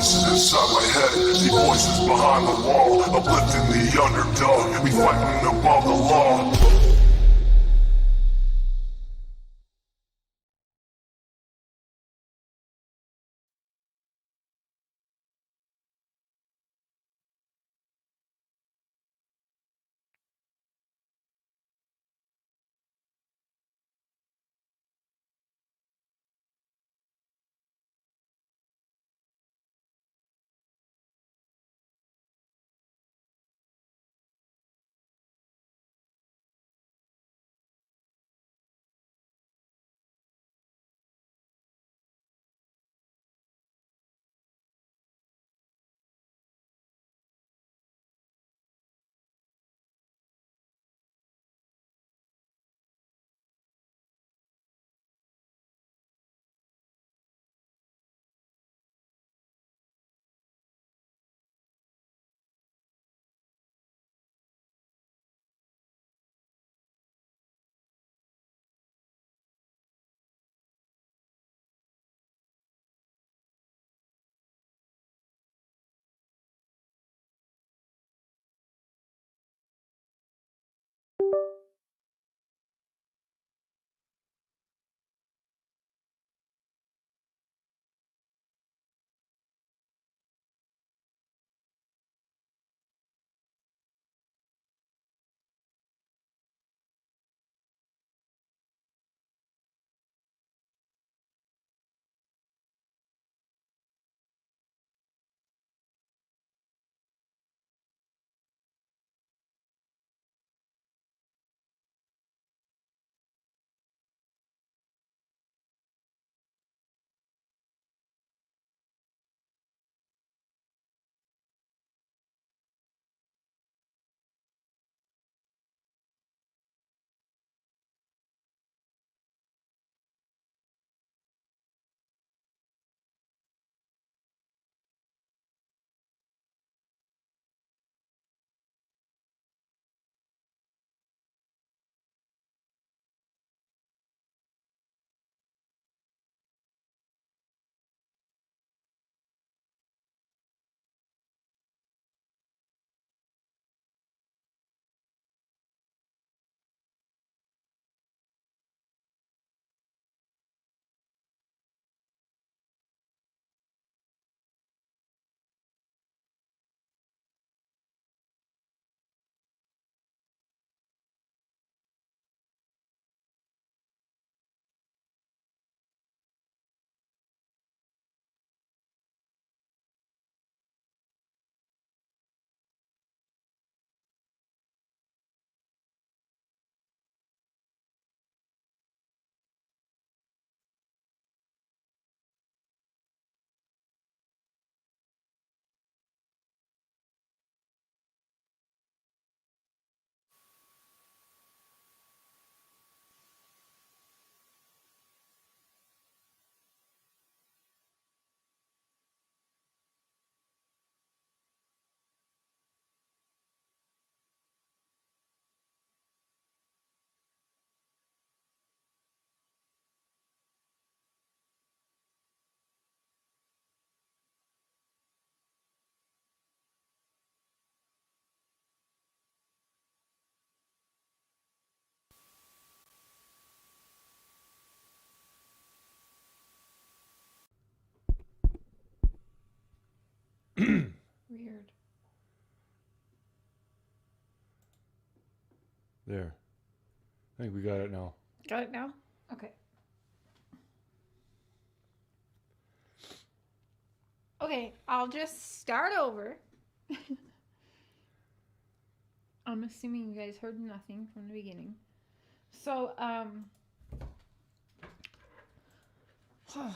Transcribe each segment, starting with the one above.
voices inside my head, the voices behind the wall, uplifting the underdog, we fighting above the law. Weird. There. I think we got it now. Got it now? Okay. Okay, I'll just start over. I'm assuming you guys heard nothing from the beginning. So, what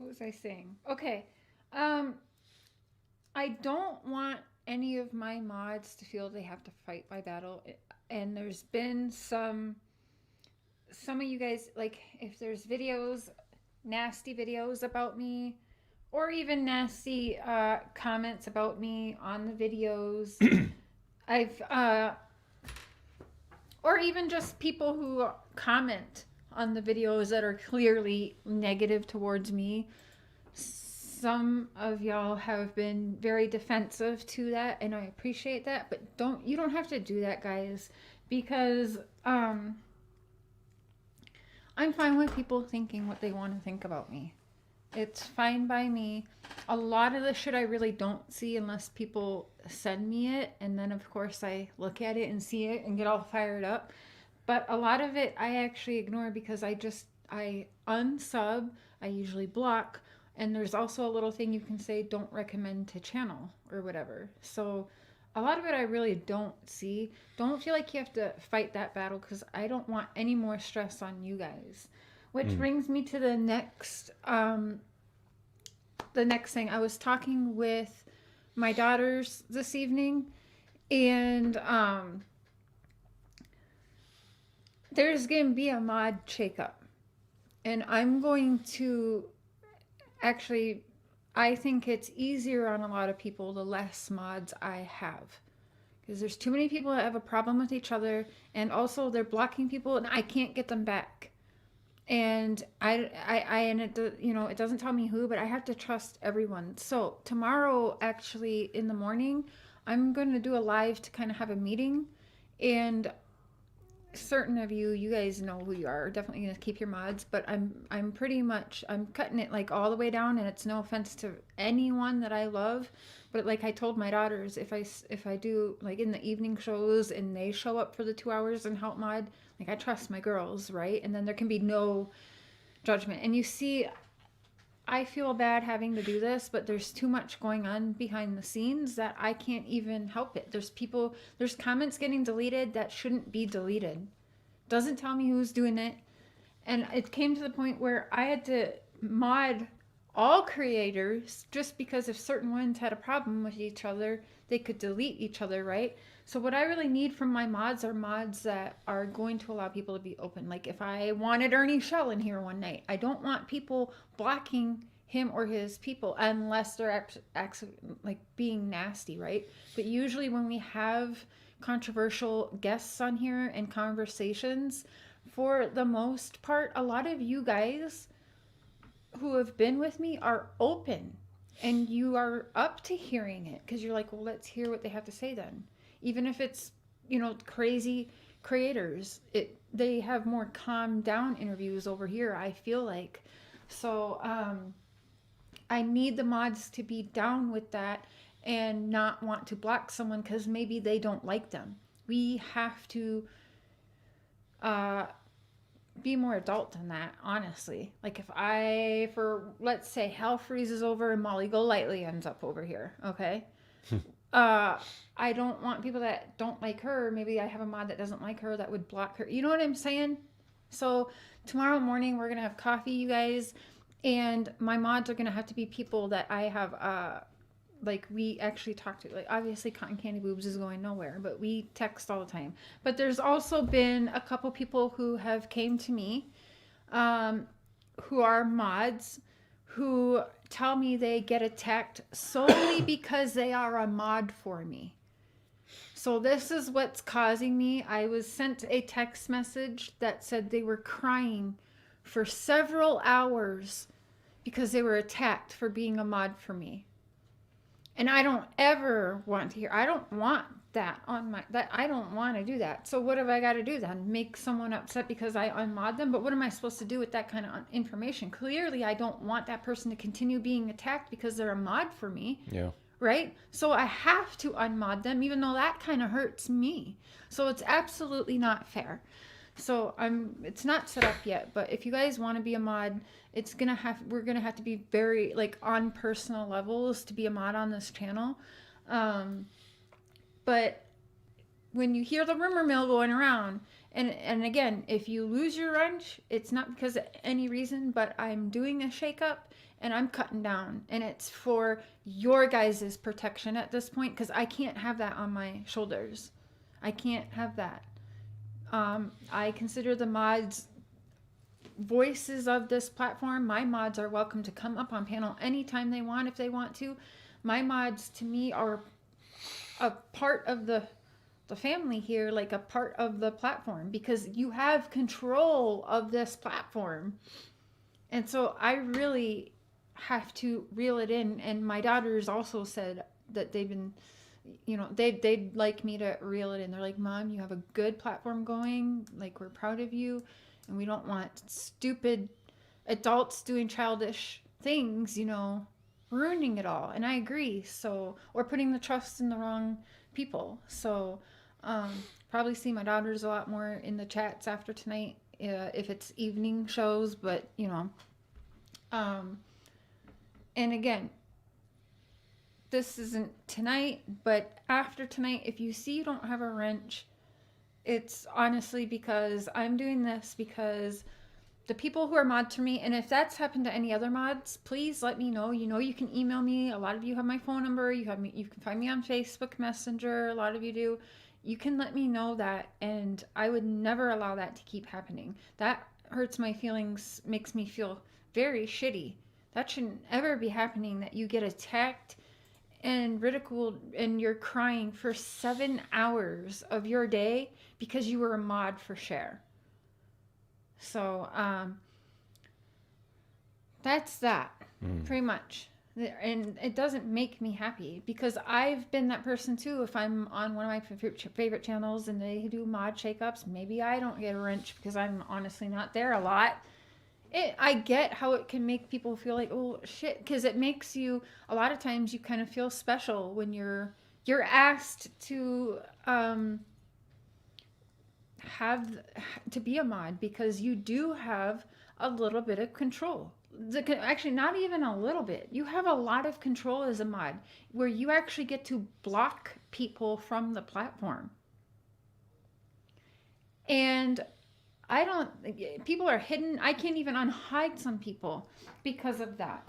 was I saying? Okay. I don't want any of my mods to feel they have to fight my battle. And there's been some of you guys, like, if there's videos, nasty videos about me, or even nasty comments about me on the videos, or even just people who comment on the videos that are clearly negative towards me. some of y'all have been very defensive to that, and I appreciate that, but you don't have to do that, guys, because I'm fine with people thinking what they want to think about me. It's fine by me. A lot of the shit I really don't see unless people send me it, and then of course I look at it and see it and get all fired up. But a lot of it I actually ignore because I unsub, I usually block, and there's also a little thing you can say, don't recommend to channel or whatever. So a lot of it I really don't see. Don't feel like you have to fight that battle because I don't want any more stress on you guys. Which brings me to the next thing. I was talking with my daughters this evening, and there's going to be a mod shakeup. And I'm going to actually, I think it's easier on a lot of people the less mods I have. Because there's too many people that have a problem with each other, and also they're blocking people and I can't get them back. And it doesn't tell me who, but I have to trust everyone. So tomorrow, actually in the morning, I'm going to do a live to kind of have a meeting, and certain of you guys know who you are, definitely gonna keep your mods, but I'm cutting it like all the way down, and it's no offense to anyone that I love, but like I told my daughters, if I do like in the evening shows and they show up for the 2 hours and help mod, like I trust my girls, right? And then there can be no judgment. And you see, I feel bad having to do this, but there's too much going on behind the scenes that I can't even help it. There's comments getting deleted that shouldn't be deleted. Doesn't tell me who's doing it. And it came to the point where I had to mod all creators just because if certain ones had a problem with each other, they could delete each other, right? So what I really need from my mods are mods that are going to allow people to be open. Like if I wanted Ernie Shell in here one night, I don't want people blocking him or his people unless they're like being nasty, right? But usually when we have controversial guests on here and conversations, for the most part, a lot of you guys who have been with me are open and you are up to hearing it because you're like, well, let's hear what they have to say then. Even if it's, crazy creators, they have more calm down interviews over here, I feel like. So I need the mods to be down with that and not want to block someone because maybe they don't like them. We have to be more adult than that, honestly. Like if let's say hell freezes over and Molly Golightly ends up over here, okay? I don't want people that don't like her. Maybe I have a mod that doesn't like her that would block her. You know what I'm saying? So tomorrow morning we're gonna have coffee, you guys, and my mods are gonna have to be people that I have like we actually talk to. Like obviously Cotton Candy Boobs is going nowhere, but we text all the time. But there's also been a couple people who have came to me who are mods who tell me they get attacked solely because they are a mod for me. So this is what's causing me. I was sent a text message that said they were crying for several hours because they were attacked for being a mod for me. And I don't ever want to hear, I don't want that on I don't want to do that. So what have I got to do then? Make someone upset because I unmod them? But what am I supposed to do with that kind of information? Clearly, I don't want that person to continue being attacked because they're a mod for me. Yeah. Right? So I have to unmod them, even though that kind of hurts me. So it's absolutely not fair. So it's not set up yet, but if you guys want to be a mod, we're gonna have to be very like on personal levels to be a mod on this channel. But when you hear the rumor mill going around, and again, if you lose your wrench, it's not because of any reason, but I'm doing a shakeup and I'm cutting down, and it's for your guys' protection at this point, because I can't have that on my shoulders. I can't have that. I consider the mods voices of this platform. My mods are welcome to come up on panel anytime they want if they want to. My mods to me are a part of the family here, like a part of the platform, because you have control of this platform. And so I really have to reel it in. And my daughters also said that they've been, they'd like me to reel it in. They're like, Mom, you have a good platform going. Like, we're proud of you. And we don't want stupid adults doing childish things, ruining it all. And I agree. So, or putting the trust in the wrong people. So, probably see my daughters a lot more in the chats after tonight, if it's evening shows, but and again, this isn't tonight, but after tonight, if you see you don't have a wrench, it's honestly because I'm doing this because the people who are mods to me, and if that's happened to any other mods, please let me know. You can email me. A lot of you have my phone number. You can find me on Facebook Messenger. A lot of you do. You can let me know that, and I would never allow that to keep happening. That hurts my feelings, makes me feel very shitty. That shouldn't ever be happening, that you get attacked and ridiculed and you're crying for 7 hours of your day because you were a mod for Cher. So, that's that, pretty much. And it doesn't make me happy because I've been that person too. If I'm on one of my favorite channels and they do mod shakeups, maybe I don't get a wrench because I'm honestly not there a lot. I get how it can make people feel like, oh shit, because it makes you, a lot of times you kind of feel special when you're asked to to be a mod, because you do have a little bit of control. Actually, not even a little bit. You have a lot of control as a mod, where you actually get to block people from the platform. And people are hidden. I can't even unhide some people because of that,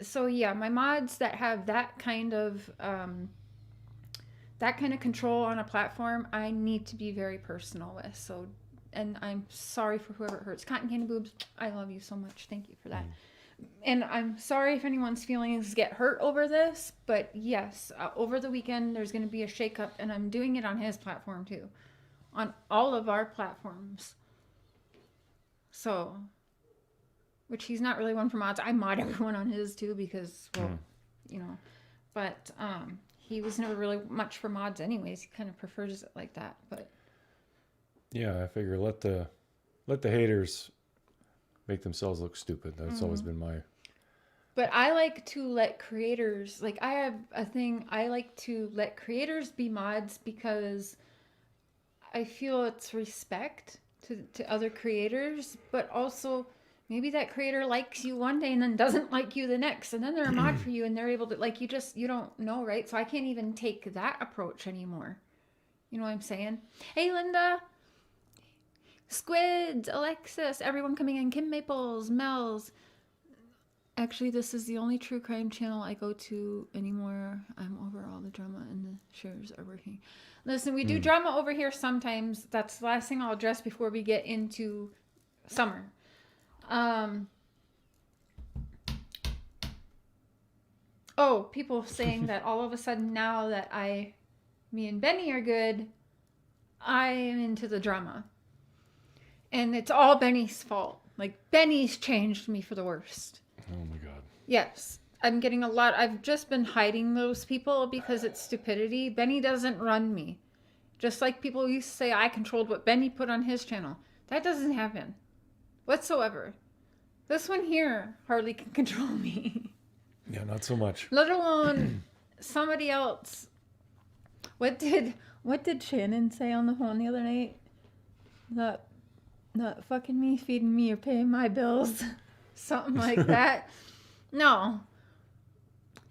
so yeah, my mods that have that kind of control on a platform, I need to be very personal with. So, and I'm sorry for whoever it hurts. Cotton Candy Boobs, I love you so much. Thank you for that. And I'm sorry if anyone's feelings get hurt over this, but yes, over the weekend there's going to be a shakeup, and I'm doing it on his platform too, on all of our platforms. So, which he's not really one for mods. I mod everyone on his too because, well, but he was never really much for mods anyways. He kind of prefers it like that, but. Yeah, I figure let the haters make themselves look stupid. That's always been my. But I like to let creators, like I have a thing, I like to let creators be mods because I feel it's respect to other creators, but also maybe that creator likes you one day and then doesn't like you the next, and then they're a mod for you and they're able to, like, you don't know, right? So I can't even take that approach anymore. You know what I'm saying? Hey, Linda. Squids, Alexis, everyone coming in, Kim Maples, Mel's. Actually, this is the only true crime channel I go to anymore. I'm over all the drama and the shares are working. Listen, we do drama over here sometimes. That's the last thing I'll address before we get into summer. People saying that all of a sudden now that me and Benny are good, I am into the drama. And it's all Benny's fault. Like, Benny's changed me for the worst. Oh my God. Yes. I'm getting a lot. I've just been hiding those people because it's stupidity. Benny doesn't run me. Just like people used to say I controlled what Benny put on his channel. That doesn't happen whatsoever. This one here hardly can control me. Yeah, not so much. Let alone somebody else. What did Shannon say on the phone the other night? Not fucking me, feeding me, or paying my bills. Something like that. No.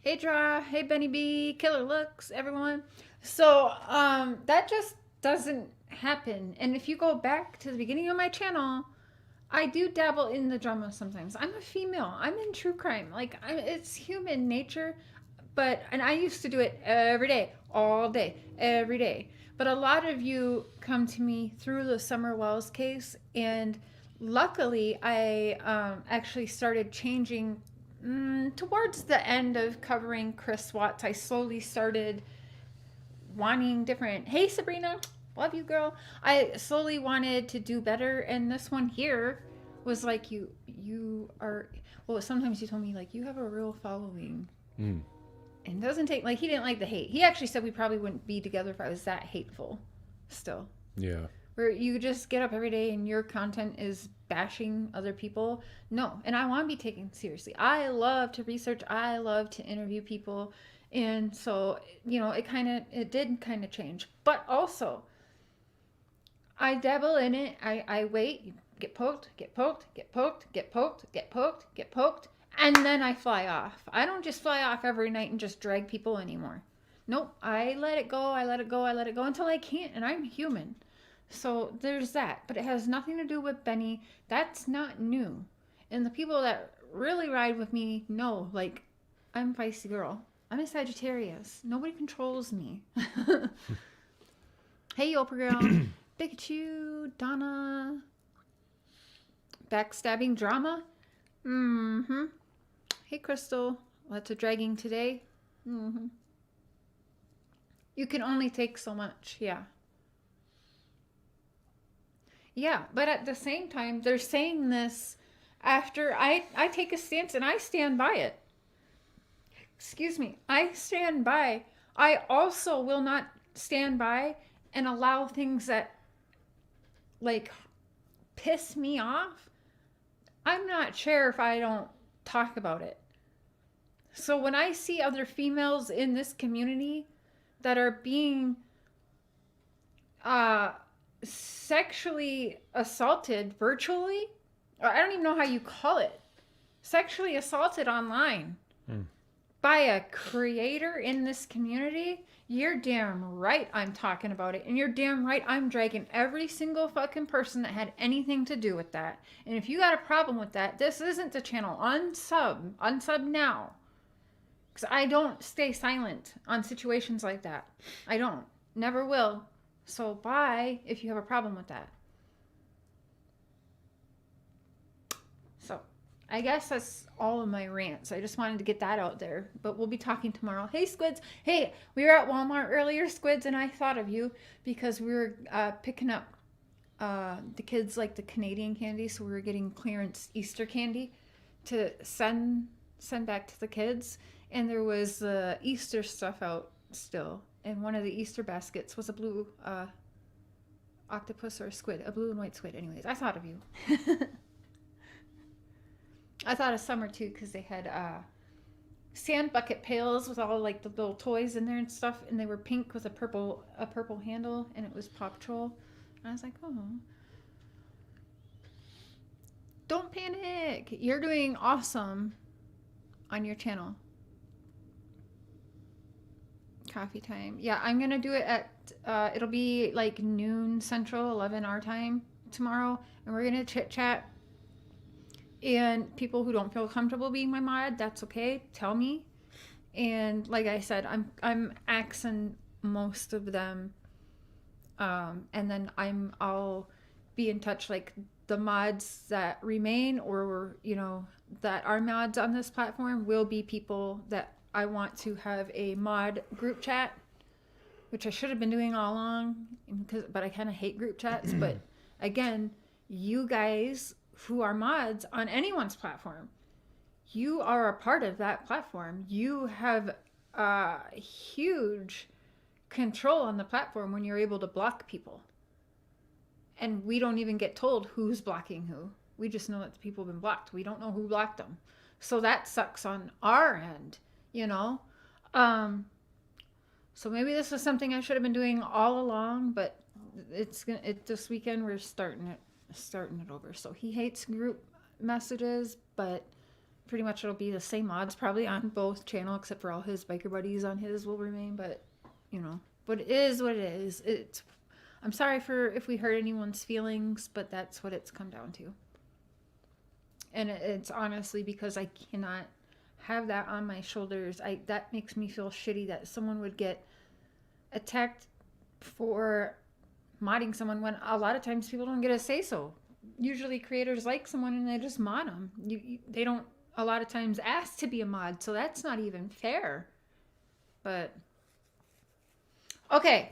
Hey, Dra. Hey, Benny B. Killer looks, everyone. So, that just doesn't happen. And if you go back to the beginning of my channel, I do dabble in the drama sometimes. I'm a female. I'm in true crime. Like, it's human nature. And I used to do it every day, all day, every day. But a lot of you come to me through the Summer Wells case, and luckily I actually started changing towards the end of covering Chris Watts. I slowly started wanting different. Hey, Sabrina, love you, girl. I slowly wanted to do better, and this one here was like, you you are, well, sometimes he told me, like, you have a real following. Mm. And doesn't take, like, he didn't like the hate. He actually said we probably wouldn't be together if I was that hateful still. Yeah. Where you just get up every day and your content is bashing other people. No. And I want to be taken seriously. I love to research. I love to interview people. And so, you know, it did kind of change. But also, I dabble in it. I wait, get poked, get poked, get poked, get poked, get poked, get poked. And then I fly off. I don't just fly off every night and just drag people anymore. Nope. I let it go. I let it go. I let it go until I can't. And I'm human. So there's that. But it has nothing to do with Benny. That's not new. And the people that really ride with me know, like, I'm a feisty girl. I'm a Sagittarius. Nobody controls me. Hey, Oprah girl. Pikachu, Donna. Backstabbing drama. Mm-hmm. Hey, Crystal. Lots of dragging today. Mm-hmm. You can only take so much. Yeah. Yeah, but at the same time, they're saying this after I take a stance and I stand by it. Excuse me. I stand by. I also will not stand by and allow things that, like, piss me off. I'm not Cher if I don't talk about it. So when I see other females in this community that are being sexually assaulted virtually, or I don't even know how you call it, sexually assaulted online by a creator in this community, you're damn right I'm talking about it. And you're damn right I'm dragging every single fucking person that had anything to do with that. And if you got a problem with that, this isn't the channel. Unsub now. Because I don't stay silent on situations like that. I don't. Never will. So bye if you have a problem with that. So I guess that's all of my rants. I just wanted to get that out there. But we'll be talking tomorrow. Hey, Squids. Hey, we were at Walmart earlier, Squids, and I thought of you because we were picking up the kids like the Canadian candy. So we were getting clearance Easter candy to send back to the kids. And there was Easter stuff out still. And one of the Easter baskets was a blue octopus or a squid. A blue and white squid. Anyways, I thought of you. I thought of summer too because they had sand bucket pails with all like the little toys in there and stuff. And they were pink with a purple handle. And it was Paw Patrol. And I was like, oh. Don't panic. You're doing awesome on your channel. Coffee time. Yeah, I'm going to do it at, it'll be like noon Central, 11 our time tomorrow. And we're going to chit chat. And people who don't feel comfortable being my mod, that's okay. Tell me. And like I said, I'm axing most of them. And then I'll be in touch, like the mods that remain or, you know, that are mods on this platform will be people that I want to have a mod group chat, which I should have been doing all along, but I kind of hate group chats. But again, you guys who are mods on anyone's platform, you are a part of that platform. You have huge control on the platform when you're able to block people. And we don't even get told who's blocking who. We just know that the people have been blocked. We don't know who blocked them. So that sucks on our end. You know, so maybe this was something I should have been doing all along, but this weekend we're starting it over. So he hates group messages, but pretty much it'll be the same mods probably on both channels, except for all his biker buddies on his will remain. But you know, but it is what it is. I'm sorry for if we hurt anyone's feelings, but that's what it's come down to. And it's honestly because I cannot have that on my shoulders. That makes me feel shitty that someone would get attacked for modding someone when a lot of times people don't get a say so. Usually creators like someone and they just mod them. They don't a lot of times ask to be a mod, so that's not even fair. But okay,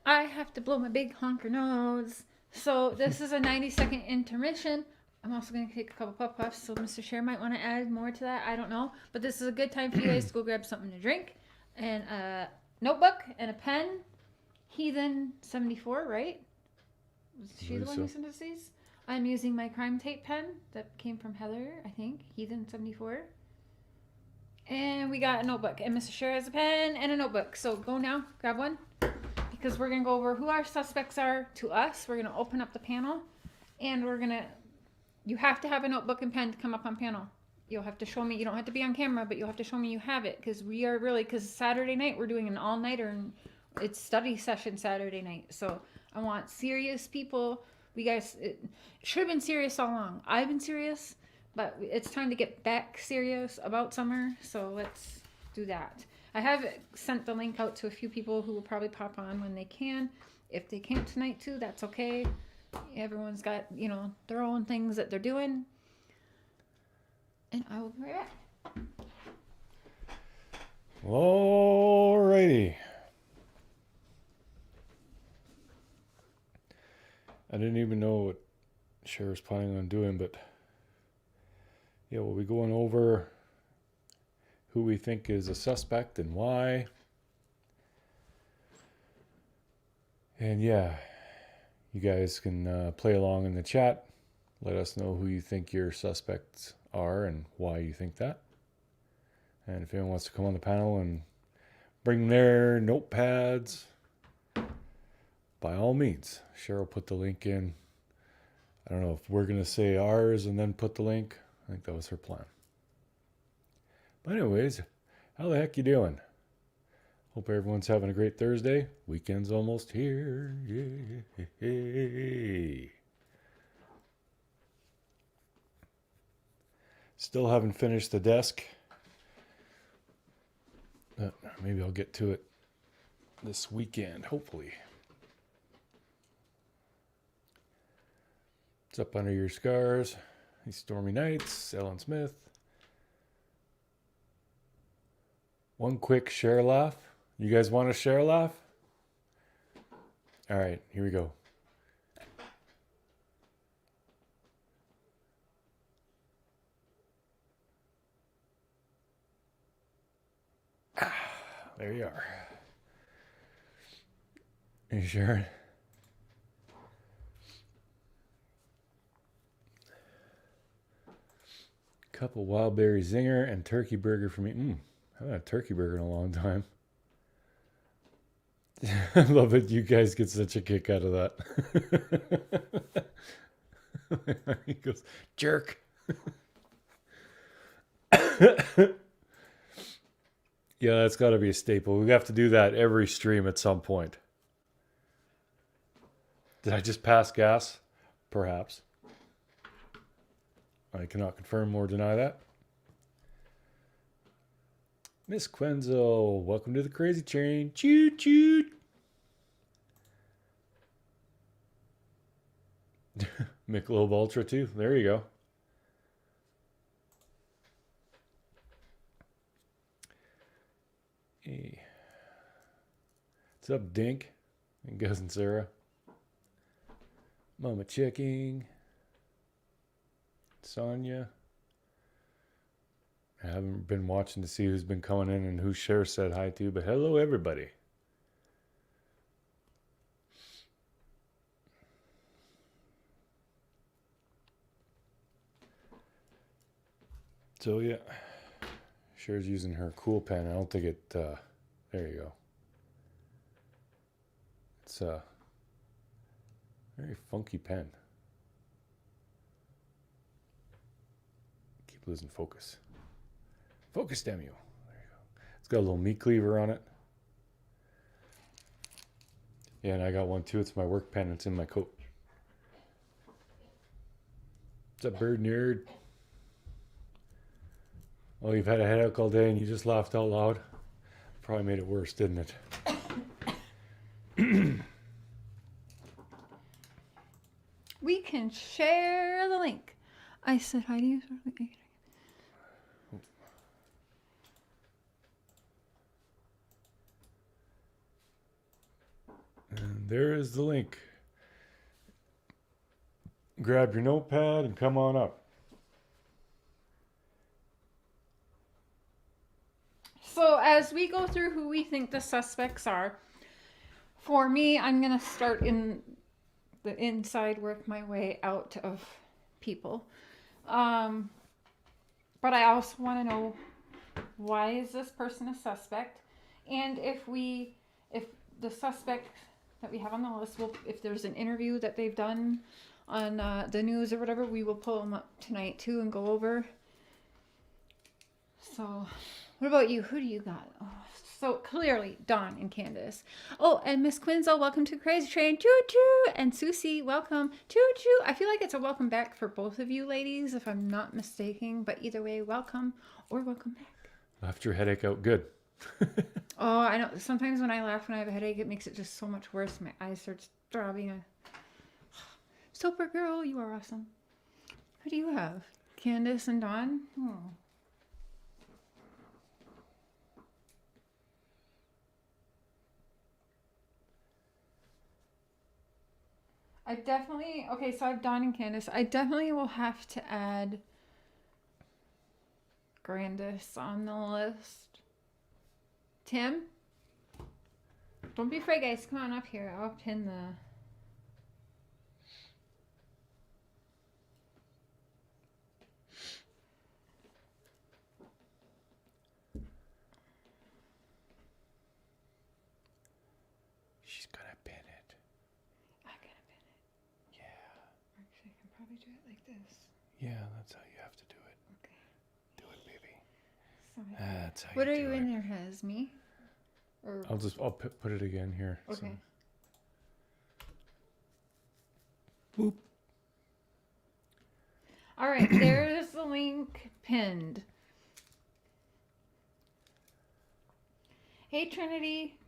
I have to blow my big honker nose. So this is a 90-second intermission. I'm also going to take a couple puffs, so Mr. Cher might want to add more to that. I don't know. But this is a good time for you guys to go grab something to drink and a notebook and a pen. Heathen 74, right? Was she the one who sent us these? I'm using my crime tape pen that came from Heather, I think. Heathen 74. And we got a notebook. And Mr. Cher has a pen and a notebook. So go now, grab one. Because we're going to go over who our suspects are to us. We're going to open up the panel. And we're going to... You have to have a notebook and pen to come up on panel. You'll have to show me. You don't have to be on camera, but you'll have to show me you have it. Because we are really... Because Saturday night, we're doing an all-nighter. And it's study session Saturday night. So I want serious people. We guys... It should have been serious all along. I've been serious. But it's time to get back serious about summer. So let's do that. I have sent the link out to a few people who will probably pop on when they can. If they can't tonight too, that's okay. Everyone's got, you know, their own things that they're doing. And I will be right back. Alrighty. I didn't even know what Cher was planning on doing, but yeah, we'll be going over who we think is a suspect and why. And yeah, you guys can play along in the chat. Let us know who you think your suspects are and why you think that. And if anyone wants to come on the panel and bring their notepads, by all means. Cheryl put the link in. I don't know if we're going to say ours and then put the link. I think that was her plan. But anyways, how the heck you doing? Hope everyone's having a great Thursday. Weekend's almost here. Yay. Still haven't finished the desk. But maybe I'll get to it this weekend, hopefully. What's up under your scars? These stormy nights. Ellen Smith. One quick share laugh. You guys want to share laugh? All right, here we go. There you are. Are you sharing? Couple wild berry zinger and turkey burger for me. I haven't had a turkey burger in a long time. I love it. You guys get such a kick out of that. He goes, jerk. Yeah, that's got to be a staple. We have to do that every stream at some point. Did I just pass gas? Perhaps. I cannot confirm or deny that. Miss Quenzel, welcome to the Crazy Train. Choo choo. Michelob Ultra too. There you go. Hey. What's up, Dink? And Gus and Sarah. Mama checking. Sonia. I haven't been watching to see who's been coming in and who Cher said hi to, but hello, everybody. So, yeah. Cher's using her cool pen. I don't think it... there you go. It's a very funky pen. Keep losing focus. Focus, damn you. There you go. It's got a little meat cleaver on it. Yeah, and I got one too. It's my work pen. It's in my coat. What's up, bird nerd? Oh, you've had a headache all day and you just laughed out loud? Probably made it worse, didn't it? We can share the link. I said hi to you. And there is the link. grab your notepad and come on up. So as we go through who we think the suspects are, for me, I'm going to start in the inside, work my way out of people. But I also want to know, why is this person a suspect? And if the suspect that we have on the list, if there's an interview that they've done on the news or whatever, we will pull them up tonight too and go over. So, what about you? Who do you got? Oh, so clearly, Dawn and Candace. Oh, and Miss Quinzel, welcome to Crazy Train. Choo choo. And Susie, welcome. Choo choo. I feel like it's a welcome back for both of you ladies, if I'm not mistaken. But either way, welcome or welcome back. Left your headache out good. Oh, I know. Sometimes when I laugh when I have a headache, it makes it just so much worse. My eyes start throbbing. Super girl, you are awesome. Who do you have? Candace and Dawn? Oh. Okay, so I have Dawn and Candace. I definitely will have to add Grandis on the list. Tim? Don't be afraid, guys. Come on up here. I'll pin the... She's gonna pin it. I'm gonna pin it. Yeah. Actually, I can probably do it like this. Yeah, that's how you have to do it. Okay. Do it, baby. Sorry. That's how What you are do you it. in there as? Me? Or... I'll put it again here. Okay. So. Boop. All right, there's the link pinned. Hey, Trinity.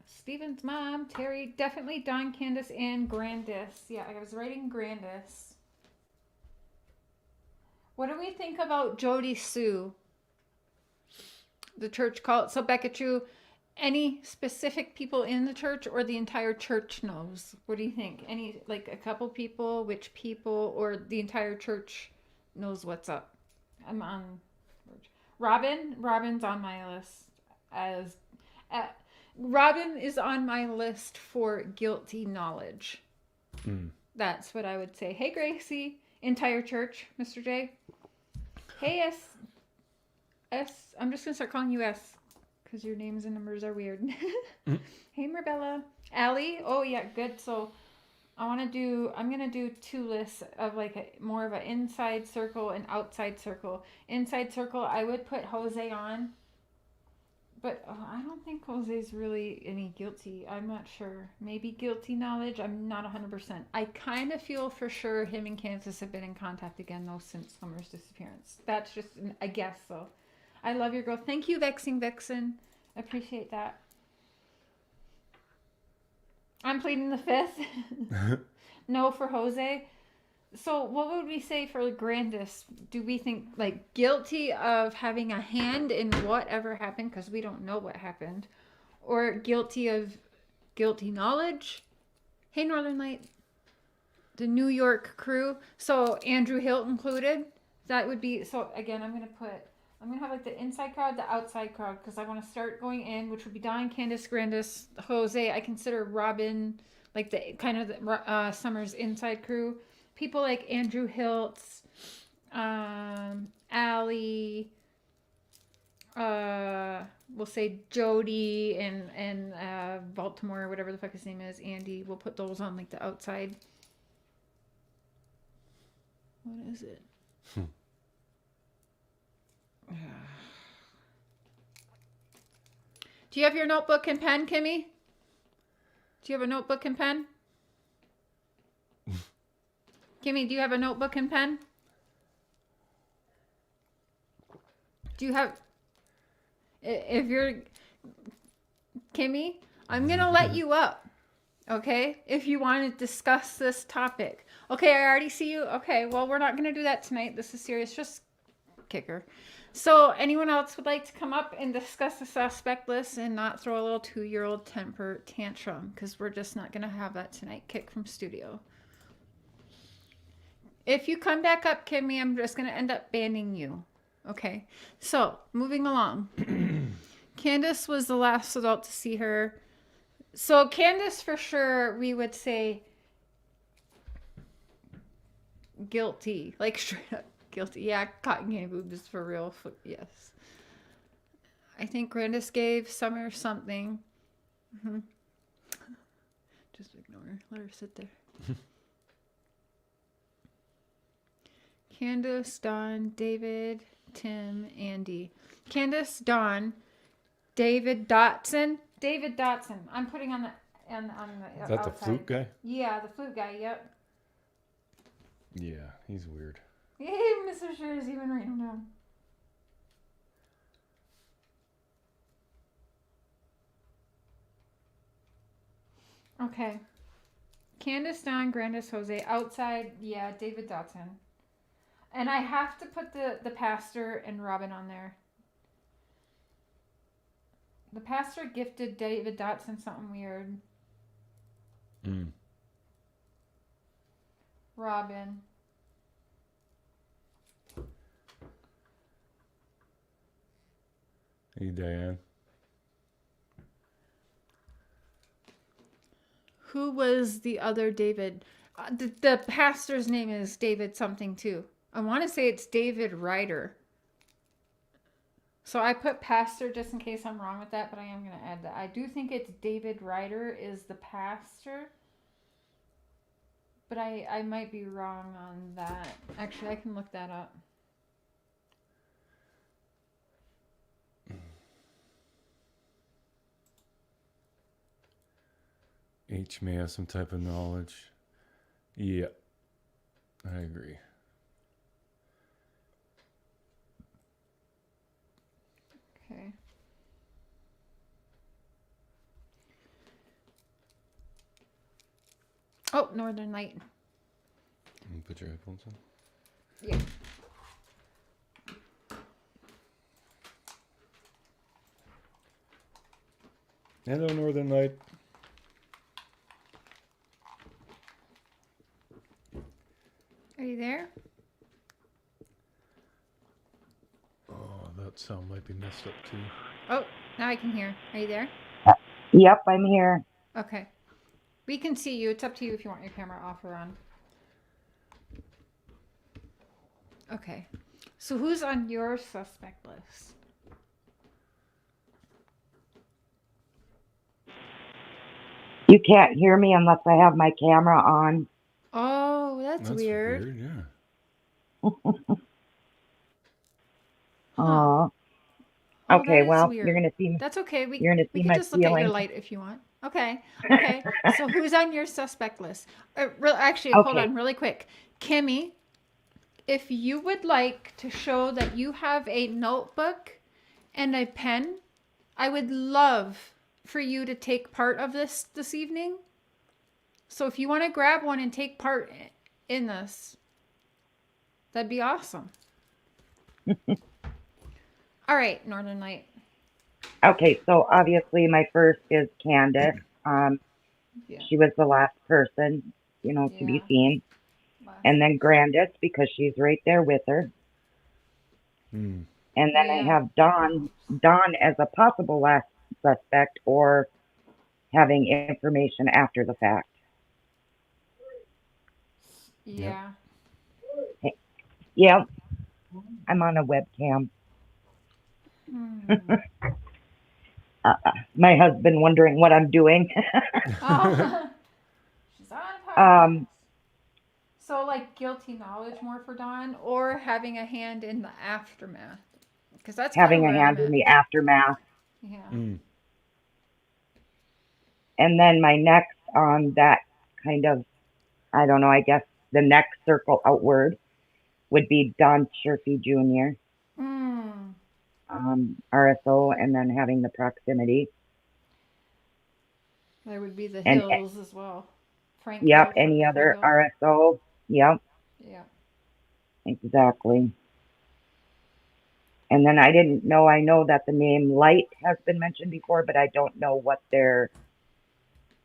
Steven's mom, Terry, definitely Dawn, Candace, and Grandis. Yeah, I was writing Grandis. What do we think about Jody Sue? The church cult. So, Becca True, any specific people in the church or the entire church knows? What do you think? Any, like a couple people, which people, or the entire church knows what's up? I'm on Robin's on my list as... Robin is on my list for guilty knowledge. That's what I would say. Hey, Gracie. Entire church, Mr. J. Hey, S. I'm just going to start calling you S because your names and numbers are weird. Hey, Marbella. Allie. Oh, yeah, good. So I'm going to do two lists of like more of an inside circle and outside circle. Inside circle, I would put Jose on. But I don't think Jose's really any guilty. I'm not sure. Maybe guilty knowledge. I'm not 100%. I kind of feel for sure him and Kansas have been in contact again, though, since Summer's disappearance. That's just a guess, though. I love your girl. Thank you, Vexing Vixen. Appreciate that. I'm pleading the fifth. No for Jose. So what would we say for Grandis? Do we think like guilty of having a hand in whatever happened because we don't know what happened, or guilty of guilty knowledge? Hey, Northern Light, the New York crew. So Andrew Hill included. That would be, so again, I'm going to have like the inside crowd, the outside crowd, because I want to start going in, which would be Dawn, Candace, Grandis, Jose. I consider Robin like the kind of the, Summer's inside crew. People like Andrew Hiltz, Allie, we'll say Jody and Baltimore, whatever the fuck his name is, Andy. We'll put those on like the outside. What is it? Do you have your notebook and pen, Kimmy? Do you have a notebook and pen? Kimmy, do you have a notebook and pen? Do you have... If you're... Kimmy, I'm going to let you up. Okay? If you want to discuss this topic. Okay, I already see you. Okay, well, we're not going to do that tonight. This is serious. Just kick her. So, anyone else would like to come up and discuss the suspect list and not throw a little 2-year-old temper tantrum? Because we're just not going to have that tonight. Kick from studio. If you come back up, Kimmy, I'm just going to end up banning you. Okay. So, moving along. Candace was the last adult to see her. So, Candace, for sure, we would say guilty. Like, straight up guilty. Yeah, cotton candy boobs for real. Yes. I think Candace gave Summer something. Mm-hmm. Just ignore her. Let her sit there. Candace, Dawn, David, Tim, Andy. Candace, Dawn, David Dotson. David Dotson. I'm putting on the Is that outside. the flute guy? Yeah, the flute guy. Yep. Yeah, he's weird. Hey, Mr. Cher is even writing him down. Okay. Candace, Dawn, Grandis, Jose. Outside, yeah, David Dotson. And I have to put the pastor and Robin on there. The pastor gifted David Dotson something weird. Robin. Hey, Diane. Who was the other David? The pastor's name is David something too. I want to say it's David Ryder. So I put pastor just in case I'm wrong with that, but I am going to add that. I do think it's David Ryder is the pastor. But I might be wrong on that. Actually, I can look that up. Each may have some type of knowledge. Yeah, I agree. Okay. Oh, Northern Light. Put your headphones on. Yeah. Hello, Northern Light. Are you there? Oh, that sound might be messed up too. Oh, now I can hear. Are you there? Yep, I'm here. Okay. We can see you. It's up to you if you want your camera off or on. Okay. So who's on your suspect list? You can't hear me unless I have my camera on. Oh, that's weird. Yeah. Aw. Oh, Okay, that is well, weird. you're gonna see. That's okay. You're gonna see we can my just look at your feeling. light if you want. Okay. Okay. So who's on your suspect list? Actually, hold Okay. on really quick. Kimmy, if you would like to show that you have a notebook and a pen, I would love for you to take part of this evening. So if you want to grab one and take part in this, that'd be awesome. All right, Northern Light. Okay, so obviously my first is Candace. Yeah. She was the last person, to be Yeah. seen. And then Grandis, because she's right there with her. And then I have Dawn as a possible last suspect or having information after the fact. Yeah. Yeah, I'm on a webcam. My husband wondering what I'm doing. Oh. She's on a podcast. So, like, guilty knowledge more for Dawn, or having a hand in the aftermath, because that's having kind a of hand in the aftermath. Yeah. And then my next on that kind of, I don't know, I guess the next circle outward would be Don Sherfy Jr., RSO, and then having the proximity. There would be the Hills as well. Frank Yep, Hill, any other Hill. RSO. Yep. Yeah. Exactly. And then I didn't know, I know that the name Light has been mentioned before, but I don't know what their,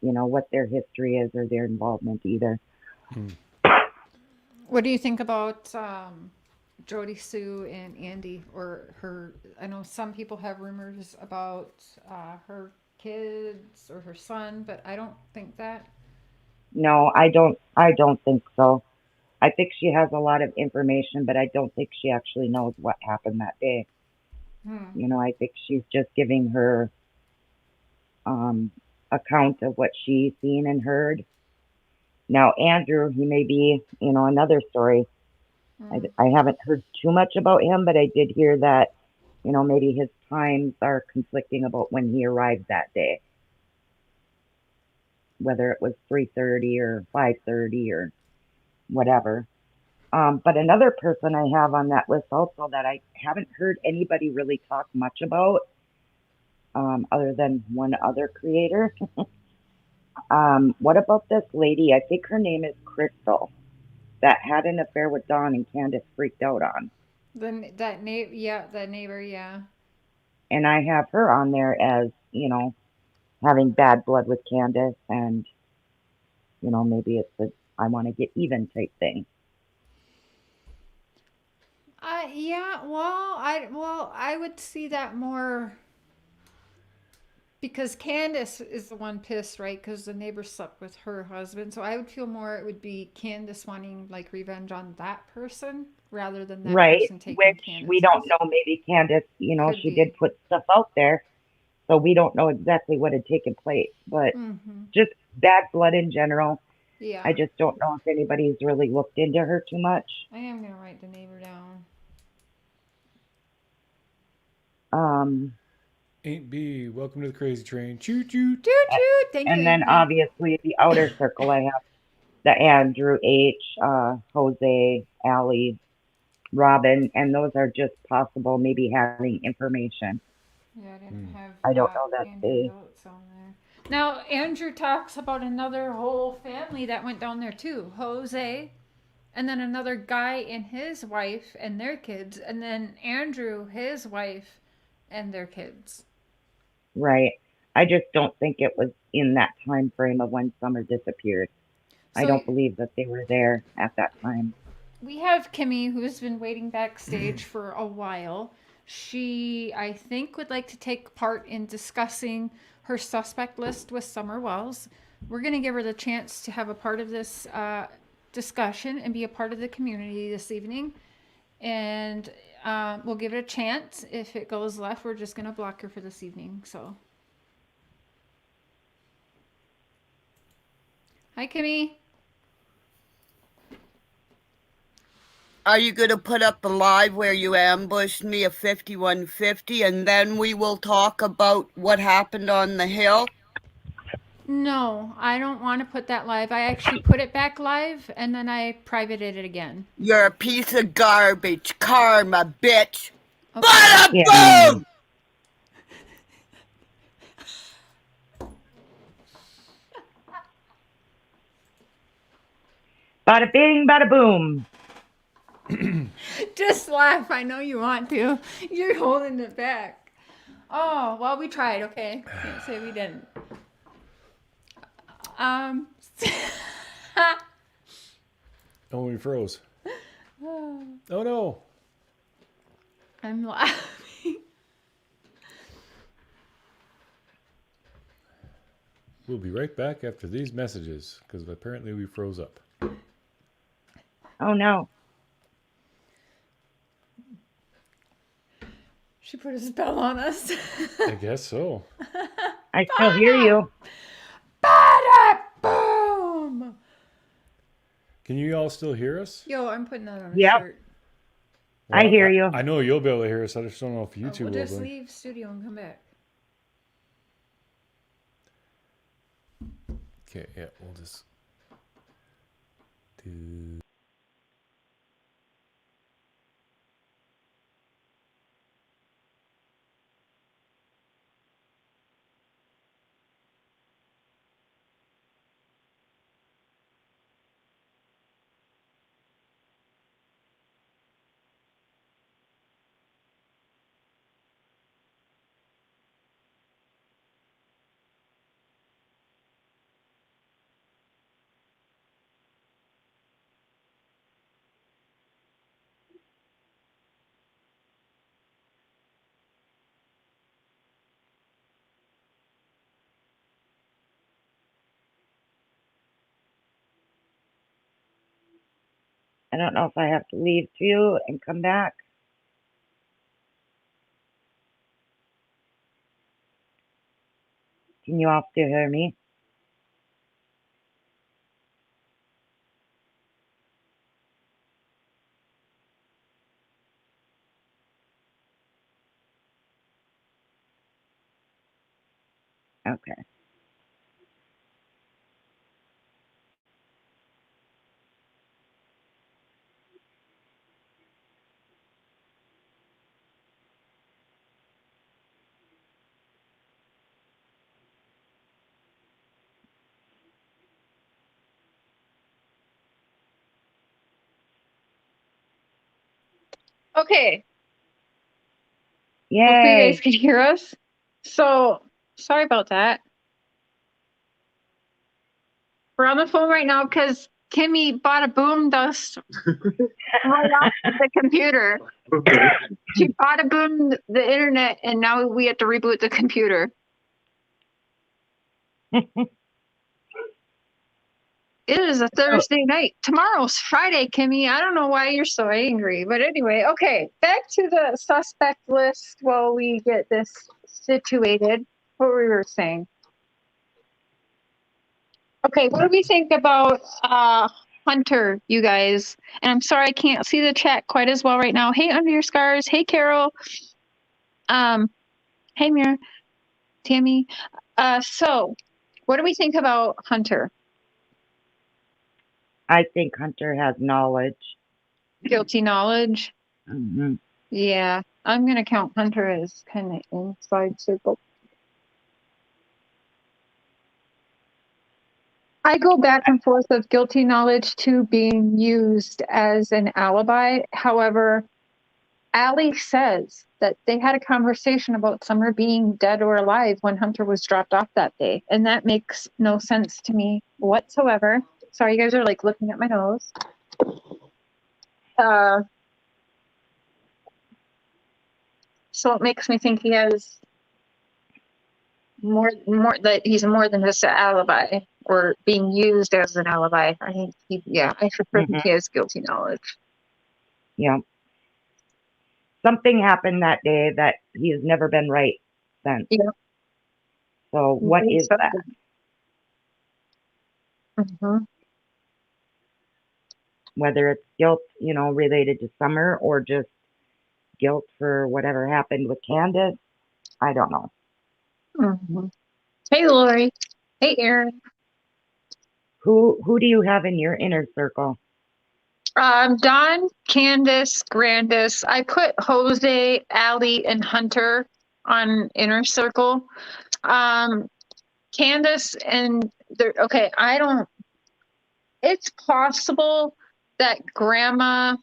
what their history is or their involvement either. What do you think about Jody Sue and Andy, or her? I know some people have rumors about her kids or her son, but I don't think that. No, I don't. I don't think so. I think she has a lot of information, but I don't think she actually knows what happened that day. Hmm. You know, I think she's just giving her account of what she's seen and heard. Now, Andrew, he may be, another story. Hmm. I haven't heard too much about him, but I did hear that, maybe his times are conflicting about when he arrived that day, whether it was 3:30 or 5:30 or whatever. But another person I have on that list also that I haven't heard anybody really talk much about, other than one other creator. What about this lady? I think her name is Crystal, that had an affair with Don and Candace freaked out on. That neighbor, yeah, that neighbor, yeah. And I have her on there as, having bad blood with Candace, and, maybe it's a I want to get even type thing. Yeah. Well, I would see that more because Candace is the one pissed, right? Because the neighbor slept with her husband. So I would feel more it would be Candace wanting like revenge on that person rather than that Right. person taking Which we don't Candace's. know. Maybe Candace, Could she be. did put stuff out there. So we don't know exactly what had taken place. But Mm-hmm. just bad blood in general. I Yeah. just don't know if anybody's really looked into her too much. I am gonna write the neighbor down. Um, Ain't B, welcome to the crazy train. Choo choo. Choo choo. Thank you, and then Aunt B. obviously the outer circle, I have the Andrew H, Jose, Allie, Robin, and those are just possible maybe having information. Yeah, I didn't have I don't know that Andrew they. notes on there. Now Andrew talks about another whole family that went down there too. Jose, and then another guy and his wife and their kids, and then Andrew, his wife, and their kids. Right. I just don't think it was in that time frame of when Summer disappeared. I So don't believe that they were there at that time. we have Kimmy, who's been waiting backstage for a while. She, I think, would like to take part in discussing her suspect list with Summer Wells. We're going to give her the chance to have a part of this discussion and be a part of the community this evening. And we'll give it a chance. If it goes left, we're just going to block her for this evening. So, hi, Kimmy. Are you going to put up a live where you ambushed me at 5150 and then we will talk about what happened on the hill? No, I don't want to put that live. I actually put it back live and then I privated it again. You're a piece of garbage. Karma, bitch. Okay. Bada Yeah. boom! Bada bing, bada boom. Just laugh. I know you want to. You're holding it back. Oh, well, we tried, okay? Can't say we didn't. Um. Oh, we froze. Oh no. I'm laughing. We'll be right back after these messages because apparently we froze up. Oh no. She put a spell on us. I guess so. I still hear you. Bada boom! Can you all still hear us? Yo, I'm putting that on a Yep. shirt. I hear you. I know you'll be able to hear us. I just don't know if YouTube We'll will. just leave studio and come back. Okay, yeah, we'll just do. I don't know if I have to leave too and come back. Can you all still hear me? Okay. Okay. Hopefully you guys Yay! can hear us. So, sorry about that. We're on the phone right now because Kimmy bought a boom dust right off the computer. She bought a boom the internet, and now we have to reboot the computer. It is a Thursday night. Tomorrow's Friday, Kimmy. I don't know why you're so angry. But anyway, okay, back to the suspect list while we get this situated. What we were saying. Okay, what do we think about Hunter, you guys? And I'm sorry I can't see the chat quite as well right now. Hey, Under Your Scars. Hey, Carol. Hey, Mira. Tammy. So, what do we think about Hunter? I think Hunter has knowledge. Guilty knowledge? Mm-hmm. Yeah, I'm going to count Hunter as kind of inside circle. I go back and forth of guilty knowledge to being used as an alibi. However, Allie says that they had a conversation about Summer being dead or alive when Hunter was dropped off that day. And that makes no sense to me whatsoever. Sorry, you guys are like looking at my nose. So it makes me think he has more that he's more than just an alibi or being used as an alibi. I think I for sure think he has guilty knowledge. Yeah. Something happened that day that he has never been right since. Yeah. So what is that? Mm-hmm. Whether it's guilt, related to Summer or just guilt for whatever happened with Candace, I don't know. Mm-hmm. Hey, Lori. Hey, Aaron. Who do you have in your inner circle? Don, Candace, Grandis. I put Jose, Allie, and Hunter on inner circle. Candace and okay, it's possible that Grandma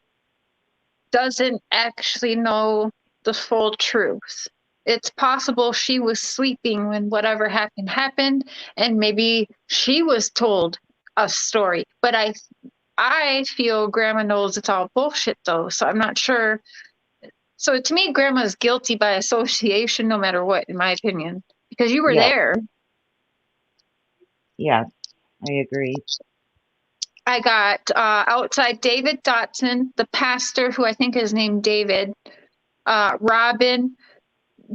doesn't actually know the full truth. It's possible she was sleeping when whatever happened, and maybe she was told a story. But I feel Grandma knows it's all bullshit, though, so I'm not sure. So to me, Grandma's guilty by association, no matter what, in my opinion, because you were there. Yes, I agree. I got outside David Dotson, the pastor, who I think is named David, Robin,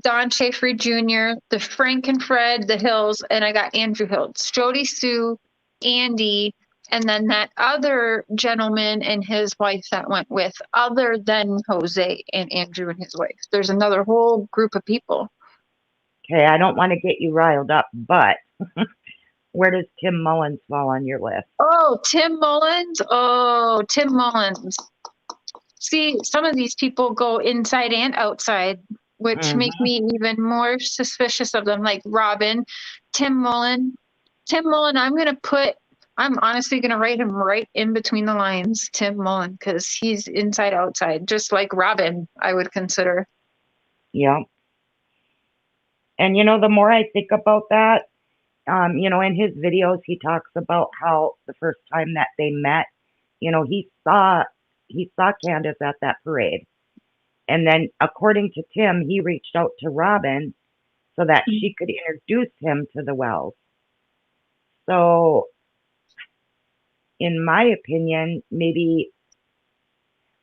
Don Schaefer Jr., the Frank and Fred, the Hills, and I got Andrew Hills, Jody Sue, Andy, and then that other gentleman and his wife that went with, other than Jose and Andrew and his wife. There's another whole group of people. Okay, I don't want to get you riled up, but where does Tim Mullins fall on your list? Oh, Tim Mullins. See, some of these people go inside and outside, which make me even more suspicious of them, like Robin, Tim Mullen. I'm honestly going to write him right in between the lines, Tim Mullen, because he's inside outside, just like Robin, I would consider. Yeah. And, the more I think about that, in his videos, he talks about how the first time that they met, he saw Candace at that parade. And then, according to Tim, he reached out to Robin so that she could introduce him to the Wells. So, in my opinion, maybe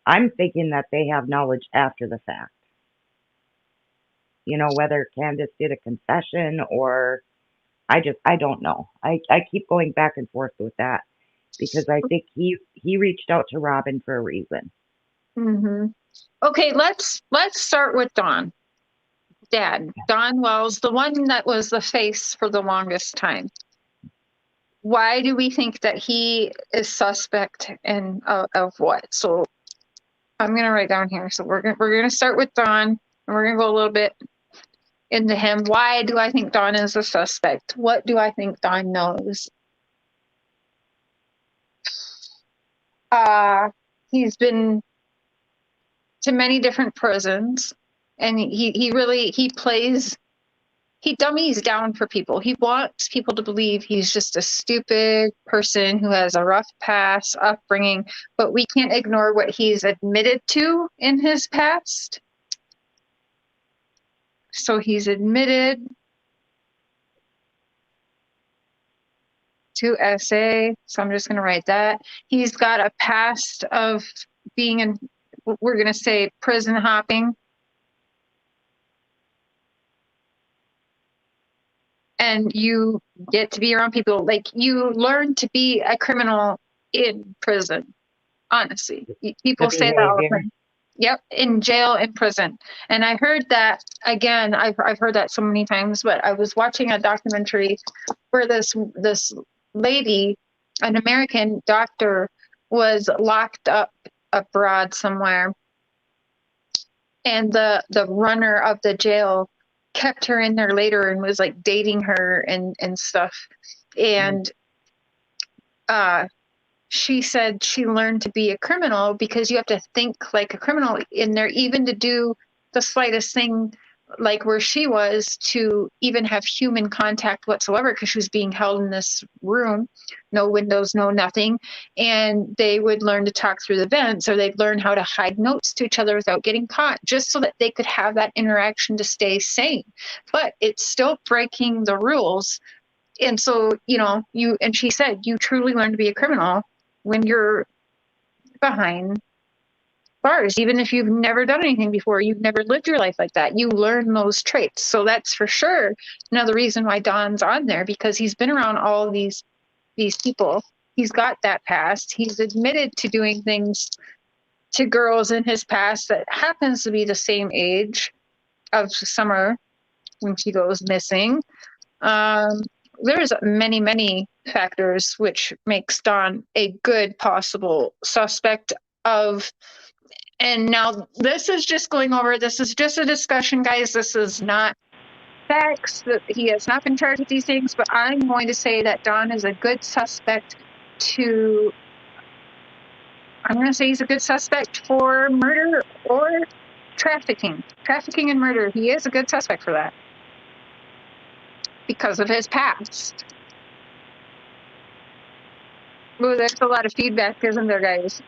I'm thinking that they have knowledge after the fact. You know, whether Candace did a confession or I don't know. I keep going back and forth with that because I think he reached out to Robin for a reason. Mm-hmm. Okay, let's start with Don. Dad, Don Wells, the one that was the face for the longest time. Why do we think that he is suspect and of what? So I'm gonna write down here. So we're gonna start with Don, and we're gonna go a little bit into him. Why do I think Don is a suspect? What do I think Don knows? He's been to many different prisons, and he dummies down for people. He wants people to believe he's just a stupid person who has a rough past upbringing, but we can't ignore what he's admitted to in his past. So he's admitted to SA. So I'm just going to write that. He's got a past of being in, we're going to say, prison hopping. And you get to be around people, like, you learn to be a criminal in prison. Honestly, people say that all the time. Yep, in jail, in prison. And I heard that again. I've heard that so many times. But I was watching a documentary where this lady, an American doctor, was locked up abroad somewhere, and the runner of the jail kept her in there later and was like dating her and stuff. And she said she learned to be a criminal because you have to think like a criminal in there, even to do the slightest thing, like where she was, to even have human contact whatsoever, because she was being held in this room, no windows, no nothing. And they would learn to talk through the vents, or they'd learn how to hide notes to each other without getting caught, just so that they could have that interaction to stay sane. But it's still breaking the rules. And so, and she said, you truly learn to be a criminal when you're behind bars, even if you've never done anything before, you've never lived your life like that, you learn those traits. So that's for sure another reason why Don's on there, because he's been around all these people. He's got that past. He's admitted to doing things to girls in his past that happens to be the same age of Summer when she goes missing. There's many factors which makes Don a good possible suspect of. And now this is just going over, this is just a discussion, guys. This is not facts. That he has not been charged with these things, but I'm going to say that Don is a good suspect I'm going to say he's a good suspect for murder or trafficking. Trafficking and murder. He is a good suspect for that because of his past. Ooh, there's a lot of feedback, isn't there, guys?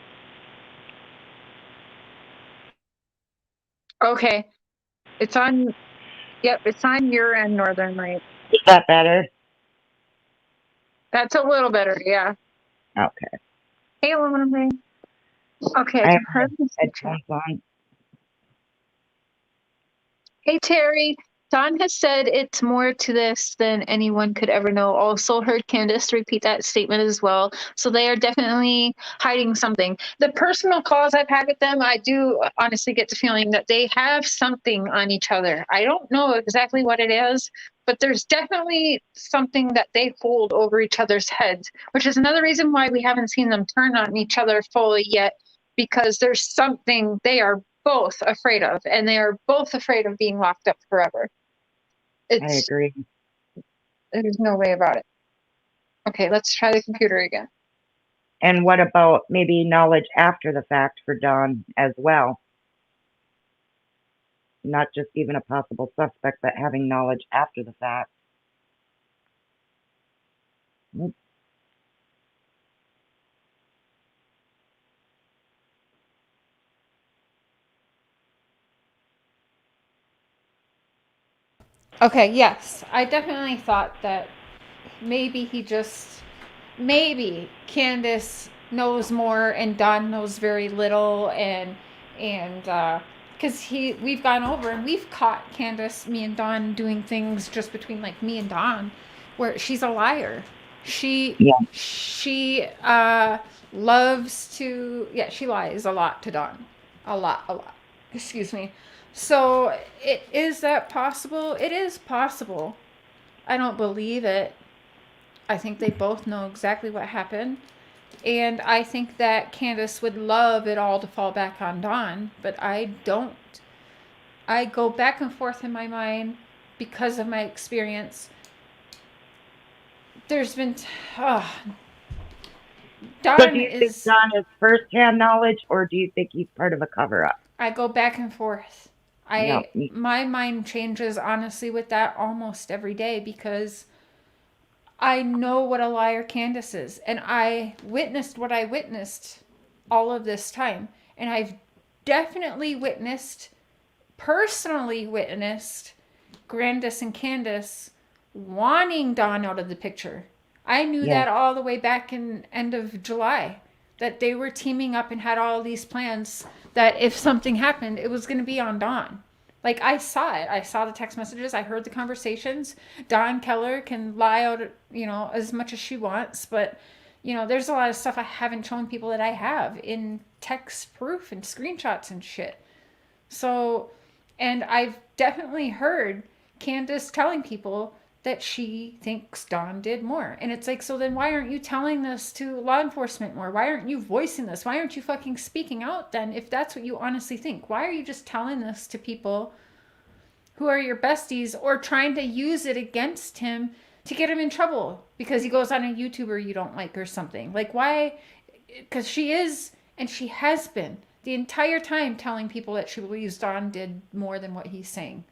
Okay. It's on your end, Northern Light. Is that better? That's a little better, yeah. Okay. Hey, Aluminum Ring. Okay, I have heard this. headphones on. Hey, Terry. Don has said it's more to this than anyone could ever know. Also heard Candace repeat that statement as well. So they are definitely hiding something. The personal calls I've had with them, I do honestly get the feeling that they have something on each other. I don't know exactly what it is, but there's definitely something that they hold over each other's heads, which is another reason why we haven't seen them turn on each other fully yet, because there's something they are both afraid of, and they are both afraid of being locked up forever. I agree. There's no way about it. Okay, let's try the computer again. And what about maybe knowledge after the fact for Don as well? Not just even a possible suspect, but having knowledge after the fact. Okay, yes. I definitely thought that maybe Candace knows more and Don knows very little, and because we've gone over and we've caught Candace, me and Don doing things just between like me and Don, where she's a liar. She Yeah. she loves to, yeah, she lies a lot to Don, a lot. Excuse me. So is that possible? It is possible. I don't believe it. I think they both know exactly what happened. And I think that Candace would love it all to fall back on Dawn, but I don't. I go back and forth in my mind because of my experience. There's been, Dawn So do you think is. Don is firsthand knowledge, or do you think he's part of a cover-up? I go back and forth. Yeah. My mind changes honestly with that almost every day, because I know what a liar Candace is, and I witnessed what I witnessed all of this time, and I've definitely personally witnessed Grandis and Candace wanting Dawn out of the picture. I knew that all the way back in end of July, that they were teaming up and had all these plans that if something happened, it was going to be on Dawn. Like, I saw it. I saw the text messages. I heard the conversations. Dawn Keller can lie out, as much as she wants. But, there's a lot of stuff I haven't shown people that I have in text proof and screenshots and shit. So, and I've definitely heard Candace telling people that she thinks Dawn did more. And it's like, so then why aren't you telling this to law enforcement more? Why aren't you voicing this? Why aren't you fucking speaking out then, if that's what you honestly think? Why are you just telling this to people who are your besties, or trying to use it against him to get him in trouble because he goes on a YouTuber you don't like or something? Like, why? Because she is, and she has been the entire time telling people that she believes Dawn did more than what he's saying.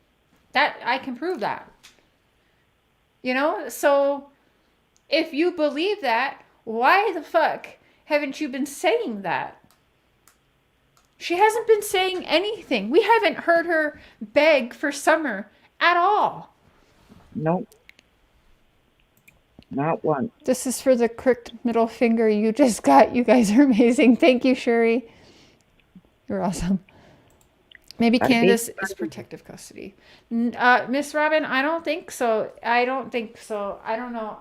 That, I can prove that. So if you believe that, why the fuck haven't you been saying that? She hasn't been saying anything. We haven't heard her beg for Summer at all. Nope. Not once. This is for the crooked middle finger you just got. You guys are amazing. Thank you, Sherry. You're awesome. Maybe Candace is protective custody. Miss Robin, I don't think so. I don't know.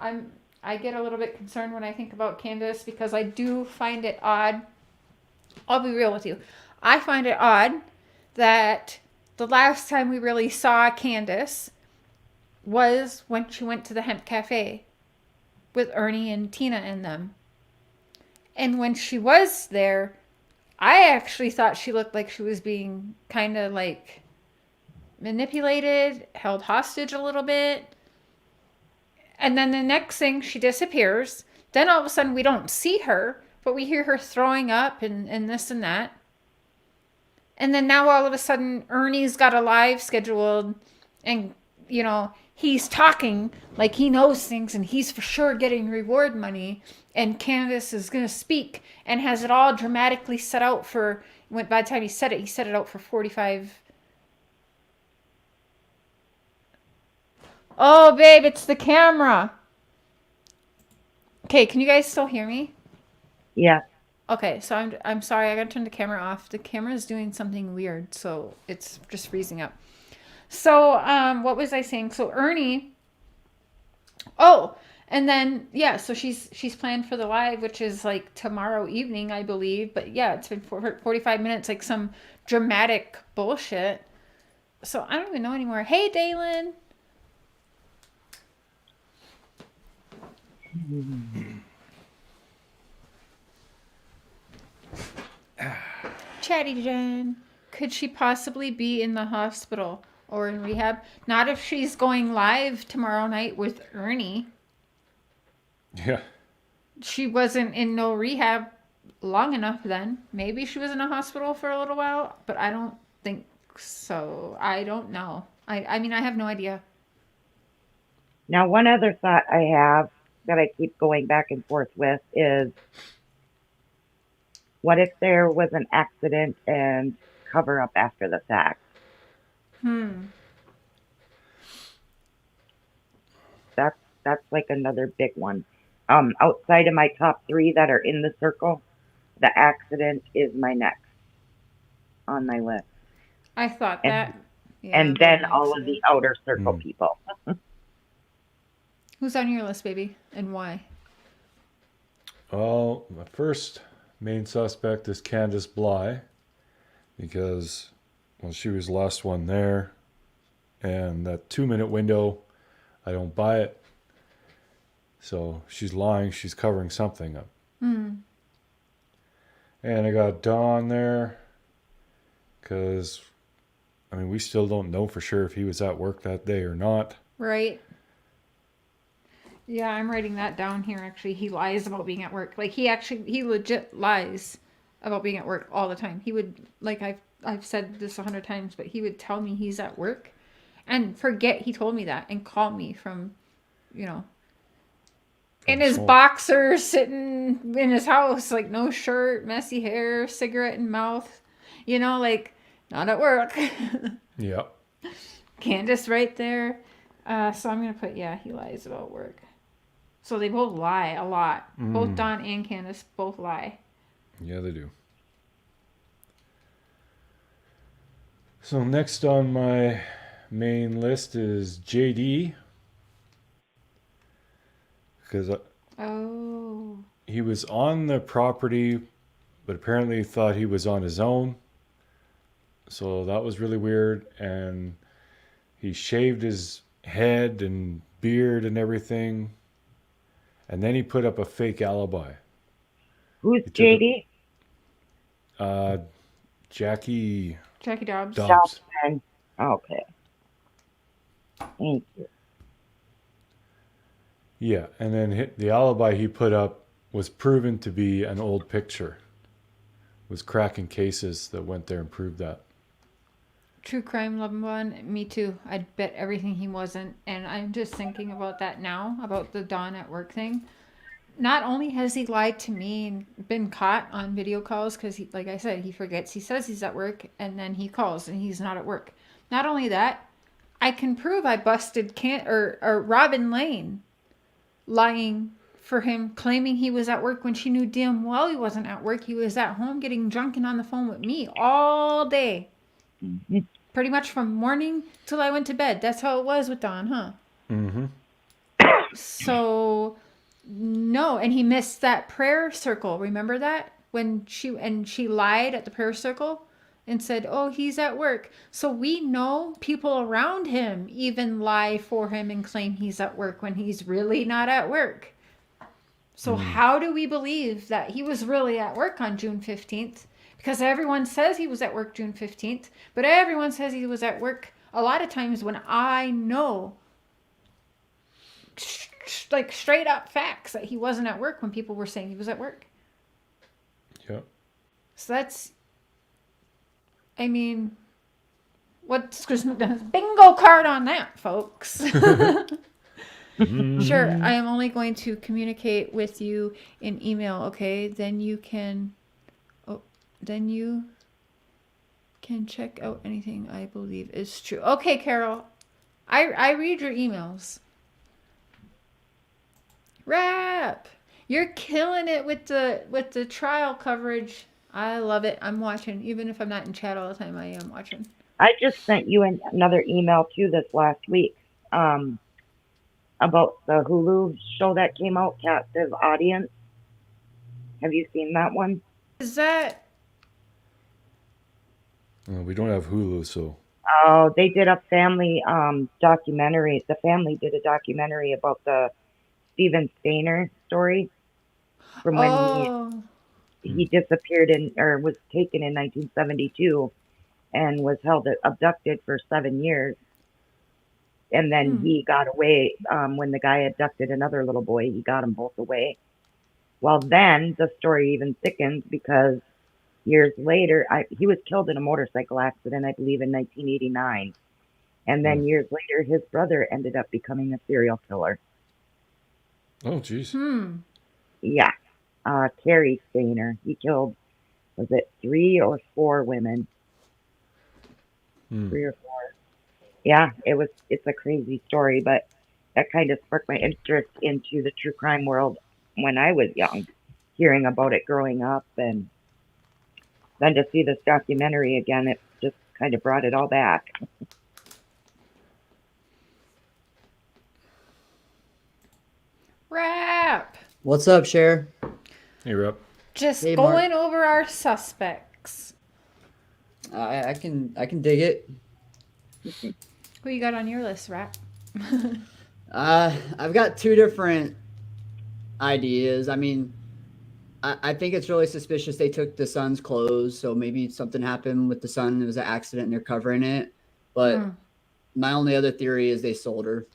I get a little bit concerned when I think about Candace, because I do find it odd. I'll be real with you. I find it odd that the last time we really saw Candace was when she went to the hemp cafe with Ernie and Tina and them. And when she was there, I actually thought she looked like she was being kind of like manipulated, held hostage a little bit. And then the next thing, she disappears. Then all of a sudden we don't see her, but we hear her throwing up and this and that. And then now all of a sudden Ernie's got a live scheduled, and, he's talking like he knows things and he's for sure getting reward money. And Candace is going to speak and has it all dramatically set out for, by the time he set it out for 45. Oh, babe, it's the camera. Okay, can you guys still hear me? Yeah. Okay, so I'm sorry, I gotta turn the camera off. The camera is doing something weird, so it's just freezing up. So, what was I saying? So Ernie, and then, so she's planned for the live, which is like tomorrow evening, I believe. But yeah, it's been 45 minutes, like some dramatic bullshit. So I don't even know anymore. Hey, Dalen. Chatty Jen. Could she possibly be in the hospital or in rehab? Not if she's going live tomorrow night with Ernie. Yeah. She wasn't in no rehab long enough then. Maybe she was in a hospital for a little while, but I don't think so. I don't know. I mean, I have no idea. Now, one other thought I have that I keep going back and forth with is, what if there was an accident and cover up after the fact? That's like another big one. Outside of my top 3 that are in the circle, the accident is my next on my list. I thought And, that. Yeah, and about then an all of the accident. outer circle people. Who's on your list, baby, and why? Well, the first main suspect is Candace Bly, because, well, she was the last one there, and that 2-minute window, I don't buy it. So she's lying, she's covering something up. And I got Don there, because, I mean, we still don't know for sure if he was at work that day or not. Right. Yeah, I'm writing that down here. Actually, he lies about being at work. Like he legit lies about being at work all the time. He would, like, I've said this 100 times, but he would tell me he's at work, and forget he told me that, and call me from, in his boxers, sitting in his house, like no shirt, messy hair, cigarette in mouth, like not at work. Yeah. Candace right there. So I'm gonna put, yeah, he lies about work. So they both lie a lot. Both Don and Candace both lie. Yeah, they do. So next on my main list is JD. Because he was on the property, but apparently thought he was on his own. So that was really weird. And he shaved his head and beard and everything. And then he put up a fake alibi. Who's JD? Jackie Dobbs. Dobson. Okay. Thank you. Yeah, and then the alibi he put up was proven to be an old picture. It was cracking cases that went there and proved that. True crime, love one. Me too. I'd bet everything he wasn't. And I'm just thinking about that now, about the Don at work thing. Not only has he lied to me and been caught on video calls, because, like I said, he forgets. He says he's at work, and then he calls, and he's not at work. Not only that, I can prove I busted Robin Lane lying for him, claiming he was at work when she knew damn well he wasn't at work. He was at home getting drunk and on the phone with me all day. Mm-hmm. Pretty much from morning till I went to bed. That's how it was with Don, huh? Mm-hmm. So, no. And he missed that prayer circle. Remember that? When she lied at the prayer circle and said, oh, he's at work. So we know people around him even lie for him and claim he's at work when he's really not at work. So how do we believe that he was really at work on June 15th? Because everyone says he was at work June 15th, but everyone says he was at work a lot of times when I know, like straight up facts, that he wasn't at work when people were saying he was at work. Yeah. So that's, I mean, what's Chris McDonough's bingo card on that, folks? Sure, I am only going to communicate with you in email, okay? Then you can check out anything I believe is true. Okay, Carol, I read your emails. Rap, you're killing it with the trial coverage. I love it. I'm watching, even if I'm not in chat all the time. I am watching. I just sent you another email too this last week. About the Hulu show that came out, Captive Audience. Have you seen that one? Is that? We don't have Hulu, so. Oh, they did a family documentary. The family did a documentary about the Steven Stainer story from when he disappeared or was taken in 1972 and was abducted for 7 years. And then he got away when the guy abducted another little boy. He got them both away. Well, then the story even thickens because years later, he was killed in a motorcycle accident, I believe, in 1989. And then years later, his brother ended up becoming a serial killer. Oh, jeez. Yeah. Carrie Stainer. He killed, was it 3 or 4 women? 3 or 4. Yeah, it's a crazy story, but that kind of sparked my interest into the true crime world when I was young. hearing about it growing up, and then to see this documentary again, it just kind of brought it all back. Rap. What's up, Cher? Hey, Rob. Just Hey, Mark. going over our suspects. I can dig it. Who you got on your list, Rap? I've got two different ideas. I mean, I think it's really suspicious they took the son's clothes, so maybe something happened with the son. It was an accident and they're covering it. But my only other theory is they sold her.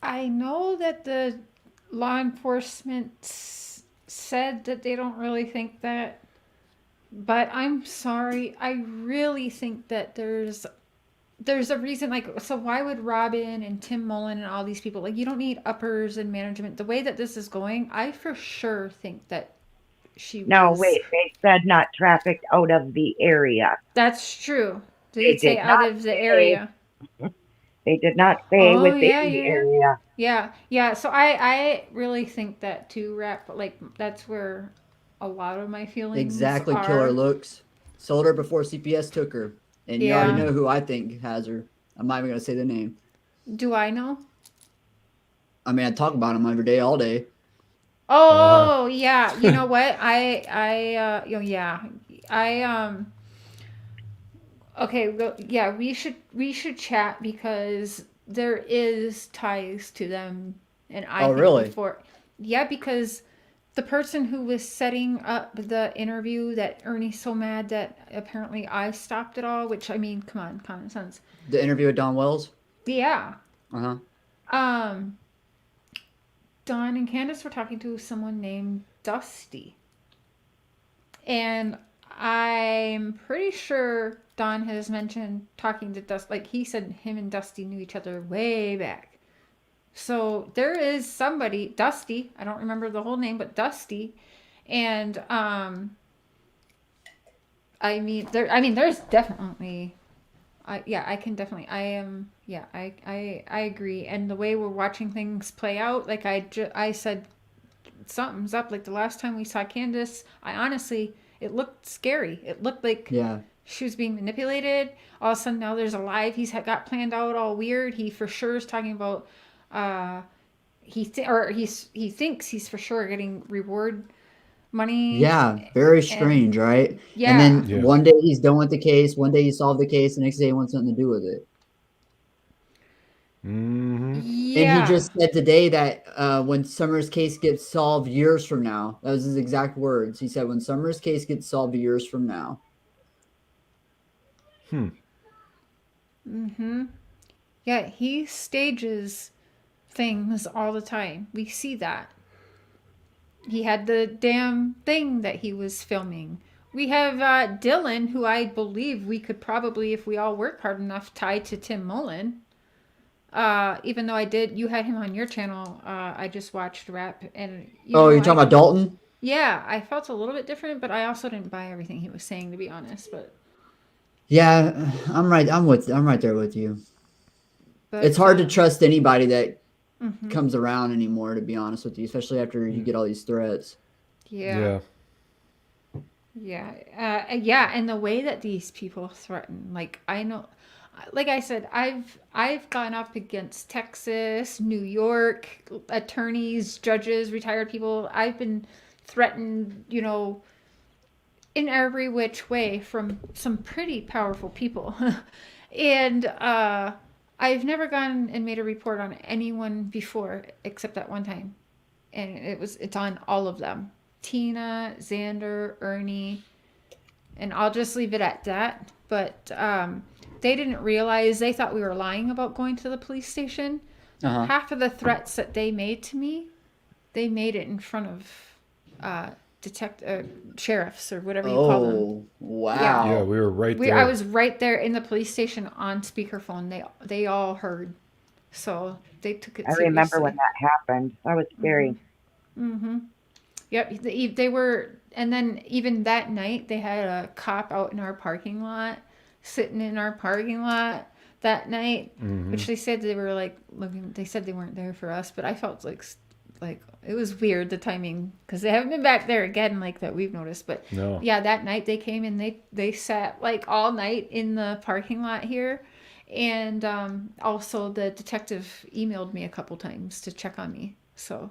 I know that the law enforcement said that they don't really think that, but I'm sorry. I really think that there's a reason. Like, so why would Robin and Tim Mullen and all these people, like, you don't need uppers and management. The way that this is going, I for sure think that she No, was. wait, they said not trafficked out of the area. That's true. They They did say did out not of the say- area. They did not say Oh, within yeah, the yeah. area. Yeah. So I really think that too, Rap. Like, that's where a lot of my feelings Exactly, are. killer looks. Sold her before CPS took her. And you already know who I think has her. I'm not even going to say the name. Do I know? I mean, I talk about him every day, all day. Oh, yeah. You know what? Okay, well, yeah, we should chat because there is ties to them, and I think really? Yeah, because the person who was setting up the interview that Ernie's so mad that apparently I stopped it all, which, I mean, come on, common sense. The interview with Don Wells? Yeah. Uh-huh. Don and Candace were talking to someone named Dusty. And I'm pretty sure Don has mentioned talking to Dusty. Like, he said him and Dusty knew each other way back. So there is somebody, Dusty, I don't remember the whole name, but Dusty. And there's definitely I agree. And the way we're watching things play out, like I said, something's up. Like the last time we saw Candace, it looked scary. It looked like she was being manipulated. All of a sudden now there's a live he's got planned out all weird. He for sure is talking about he thinks he's for sure getting reward money. Yeah, very strange, right? Yeah. And then one day he's done with the case, one day he solved the case, the next day he wants something to do with it. Yeah. And he just said today that when Summer's case gets solved years from now, that was his exact words. He said when Summer's case gets solved years from now. Yeah, he stages things all the time. We see that. He had the damn thing that he was filming. We have Dylan, who I believe we could probably, if we all work hard enough, tie to Tim Mullen. Even though you had him on your channel, I just watched Rap. And you're talking about Dalton? Yeah, I felt a little bit different, but I also didn't buy everything he was saying, to be honest. But yeah, I'm right there with you. But, it's hard to trust anybody that comes around anymore, to be honest with you, especially after you get all these threats. Yeah. And the way that these people threaten, like, I know, like I said, I've gone up against Texas, New York, attorneys, judges, retired people. I've been threatened, in every which way from some pretty powerful people. And I've never gone and made a report on anyone before except that one time. And it's on all of them. Tina, Xander, Ernie, and I'll just leave it at that. But they didn't realize, they thought we were lying about going to the police station. Half of the threats that they made to me, they made it in front of sheriffs or whatever you call them. Oh, wow. Yeah, we were right there. I was right there in the police station on speakerphone. They all heard. So they took it seriously. I remember when that happened. That was scary. Yep, they were, and then even that night they had a cop out in our parking lot, sitting in our parking lot that night, which they said they were like looking. They said they weren't there for us, but I felt like like it was weird, the timing, because they haven't been back there again like that we've noticed. But No. yeah, that night they came and they sat like all night in the parking lot here. And also the detective emailed me a couple times to check on me. So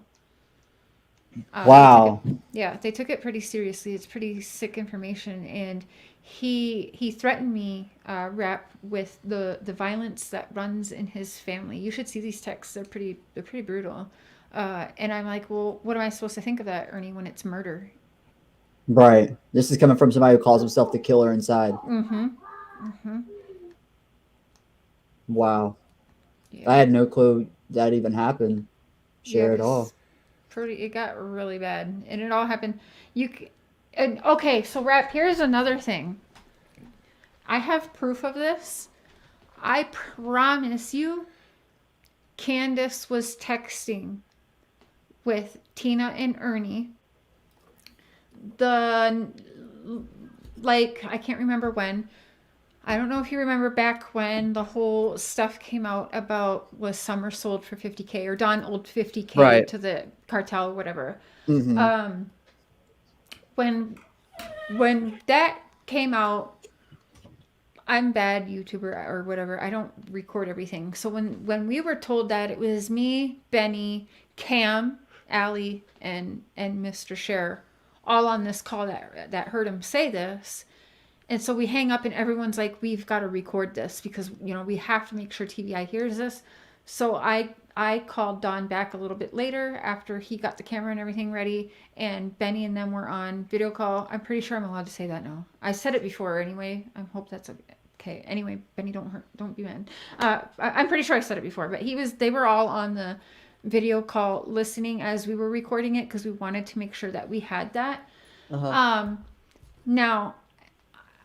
Wow. they took it pretty seriously. It's pretty sick information, and he threatened me, rap, with the violence that runs in his family. You should see these texts. They're pretty brutal. And I'm like, well, what am I supposed to think of that, Ernie, when it's murder? Right. This is coming from somebody who calls himself the killer inside. Mm-hmm. Mm-hmm. Wow. Yeah. I had no clue that even happened. Cher at all. It got really bad, and it all happened. And okay, so rap. Here's another thing. I have proof of this. I promise you, Candace was texting with Tina and Ernie. I can't remember when. I don't know if you remember back when the whole stuff came out about, was Summer sold for $50K, or Don owed $50K Right. to the cartel or whatever. Mm-hmm. When that came out, I'm bad YouTuber or whatever. I don't record everything. So when we were told that, it was me, Benny, Cam, Allie, and Mr. Cher all on this call that heard him say this. And so we hang up and everyone's like, we've got to record this because, we have to make sure TVI hears this. So I called Don back a little bit later after he got the camera and everything ready, and Benny and them were on video call. I'm pretty sure I'm allowed to say that now. I said it before anyway. I hope that's okay. Anyway, Benny, don't be mad. I'm pretty sure I said it before, but they were all on the video call listening as we were recording it because we wanted to make sure that we had that. Uh-huh. Now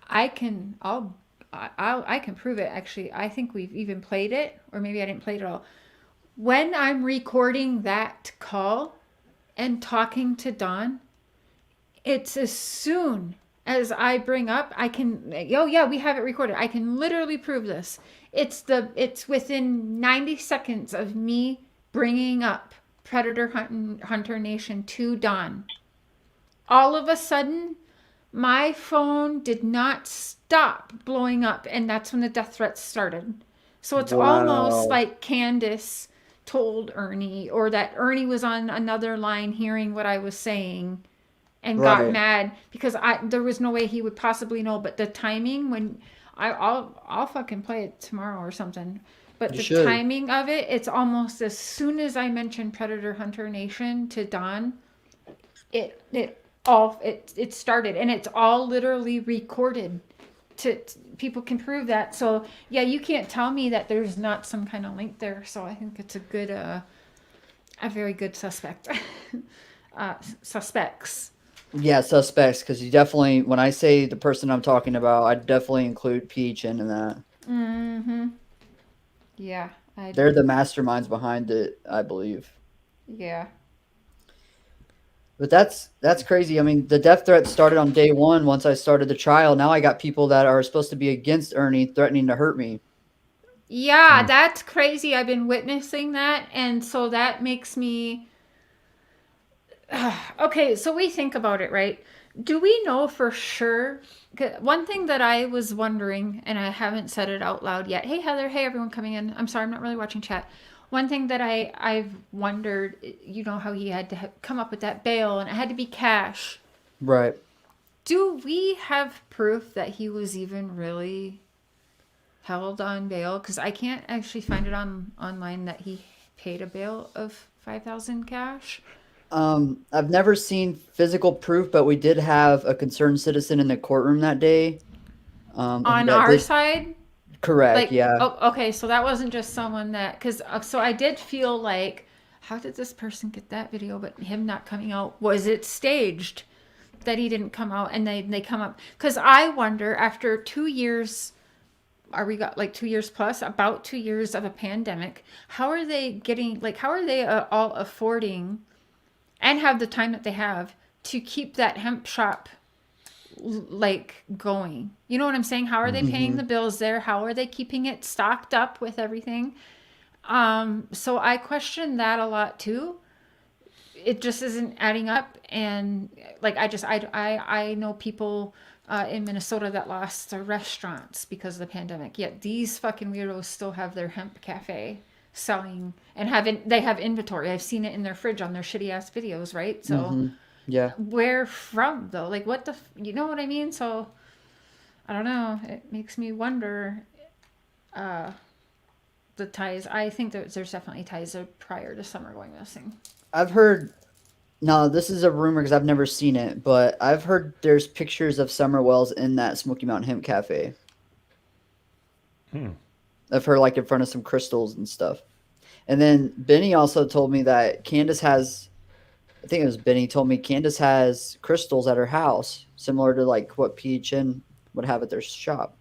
I can prove it. Actually, I think we've even played it, or maybe I didn't play it at all. When I'm recording that call and talking to Don, it's as soon as I bring up, I can, oh yeah, we have it recorded. I can literally prove this. It's within 90 seconds of me bringing up Predator Hunter Nation to Don. All of a sudden, my phone did not stop blowing up, and that's when the death threats started. So it's almost like Candace told Ernie, or that Ernie was on another line hearing what I was saying and got mad because there was no way he would possibly know. But the timing, when I'll fucking play it tomorrow or something. But the timing of it, it's almost as soon as I mentioned Predator Hunter Nation to Don, it started, and it's all literally recorded. People can prove that. So yeah, you can't tell me that there's not some kind of link there. So I think it's a very good suspect. Suspects. Yeah, suspects, because you definitely, when I say the person I'm talking about, I definitely include Peach into that. Mm-hmm. Yeah. They're the masterminds behind it, I believe. Yeah. But that's crazy. I mean, the death threat started on day one once I started the trial. Now I got people that are supposed to be against Ernie threatening to hurt me. Yeah, that's crazy. I've been witnessing that, and so that makes me... Okay, so we think about it, right? Do we know for sure? One thing that I was wondering, and I haven't said it out loud yet. Hey, Heather. Hey, everyone coming in. I'm sorry, I'm not really watching chat. One thing that I've wondered, how he had to come up with that bail, and it had to be cash. Right. Do we have proof that he was even really held on bail? Because I can't actually find it online that he paid a bail of $5,000 cash. I've never seen physical proof, but we did have a concerned citizen in the courtroom that day. On our side? Correct, yeah. Oh, okay, so that wasn't just someone that... So I did feel like, how did this person get that video, but him not coming out? Was it staged that he didn't come out and they come up? Because I wonder, after 2 years... we got like 2 years plus, about 2 years of a pandemic, how are they all affording and have the time that they have to keep that hemp shop going? You know what I'm saying? How are they paying the bills there? How are they keeping it stocked up with everything? So I question that a lot too. it just isn't adding up. And like I know people in Minnesota that lost their restaurants because of the pandemic. Yet these fucking weirdos still have their hemp cafe selling and they have inventory. I've seen it in their fridge on their shitty ass videos, right? So Yeah. where from though? Like what the you know what I mean? So I don't know. It makes me wonder the ties. I think that there's definitely ties prior to Summer going missing. I've heard. No, this is a rumor because I've never seen it, but I've heard there's pictures of Summer Wells in that Smoky Mountain Hemp Cafe. I've heard like in front of some crystals and stuff. And then Benny also told me that Candace has, I think it was Benny told me Candace has crystals at her house, similar to like what PHN would have at their shop.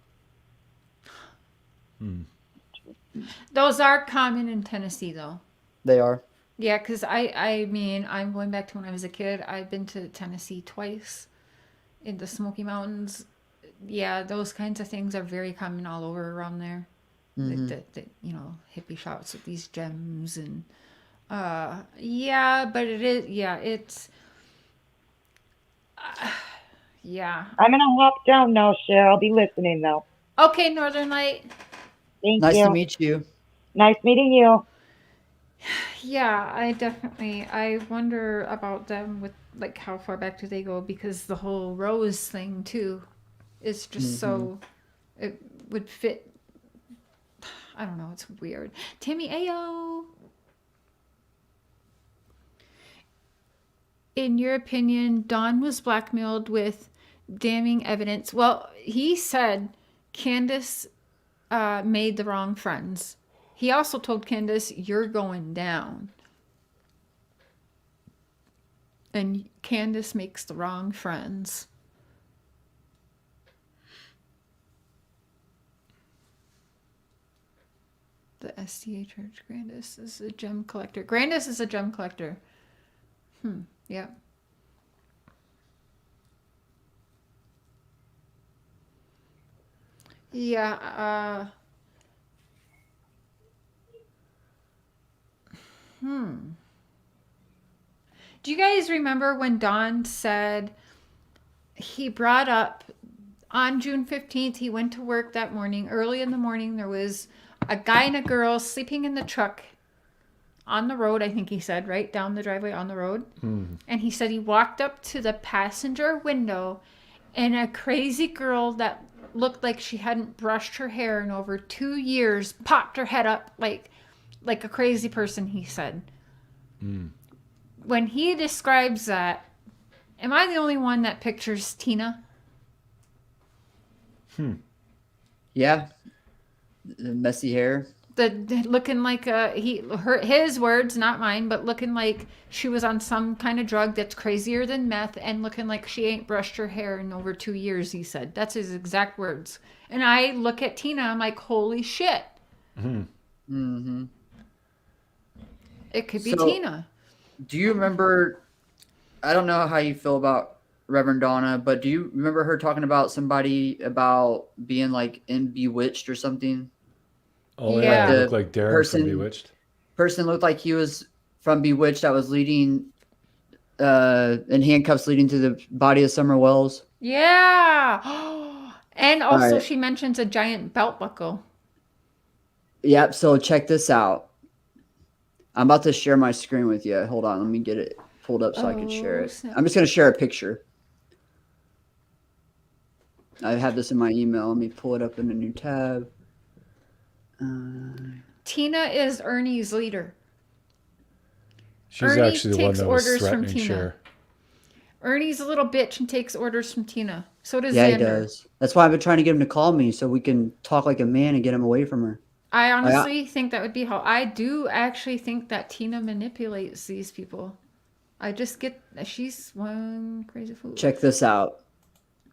Those are common in Tennessee though. They are. Yeah, because I mean, I'm going back to when I was a kid. I've been to Tennessee twice in the Smoky Mountains. Yeah, those kinds of things are very common all over around there. The you know, hippie shops with these gems and yeah, but it is, yeah, it's yeah. I'm gonna hop down now, Cher. I'll be listening though. Okay, Northern Light. Thank Nice you. to meet you. Nice meeting you. Yeah, I wonder about them with like how far back do they go, because the whole Rose thing too is just so it would fit. I don't know, it's weird. Timmy Ayo. In your opinion, Dawn was blackmailed with damning evidence. Well, he said Candace made the wrong friends. He also told Candace, you're going down. And Candace makes the wrong friends. The SDA Church. Grandis is a gem collector. Grandis is a gem collector. Yeah. Yeah, Do you guys remember when Don said he brought up on June 15th, he went to work that morning, early in the morning, there was a guy and a girl sleeping in the truck on the road, I think he said, right down the driveway on the road. And he said he walked up to the passenger window and a crazy girl that looked like she hadn't brushed her hair in over 2 years popped her head up like a crazy person, he said. When he describes that, am I the only one that pictures Tina? Yeah. The messy hair. The looking like his words, not mine, but looking like she was on some kind of drug that's crazier than meth, and looking like she ain't brushed her hair in over 2 years, he said. That's his exact words. And I look at Tina, I'm like, holy shit. It could be Tina. Do you remember, I don't know how you feel about Reverend Donna, but do you remember her talking about somebody about being like in Bewitched or something? Oh Yeah. yeah, looked like Darren from Bewitched. Person looked like he was from Bewitched that was leading in handcuffs leading to the body of Summer Wells. Yeah. And also right. she mentions a giant belt buckle. Yep, so check this out. I'm about to share my screen with you. Hold on, let me get it pulled up so I can share it. Snap. I'm just going to share a picture. I have this in my email. Let me pull it up in a new tab. Tina is Ernie's leader. She's Ernie actually the one takes that was orders from threatening Tina. Cher. Ernie's a little bitch and takes orders from Tina. So does Yeah, Xander. he does. That's why I've been trying to get him to call me so we can talk like a man and get him away from her. I honestly think that would be how I do actually think that Tina manipulates these people. I just get she's one crazy fool. Check this out.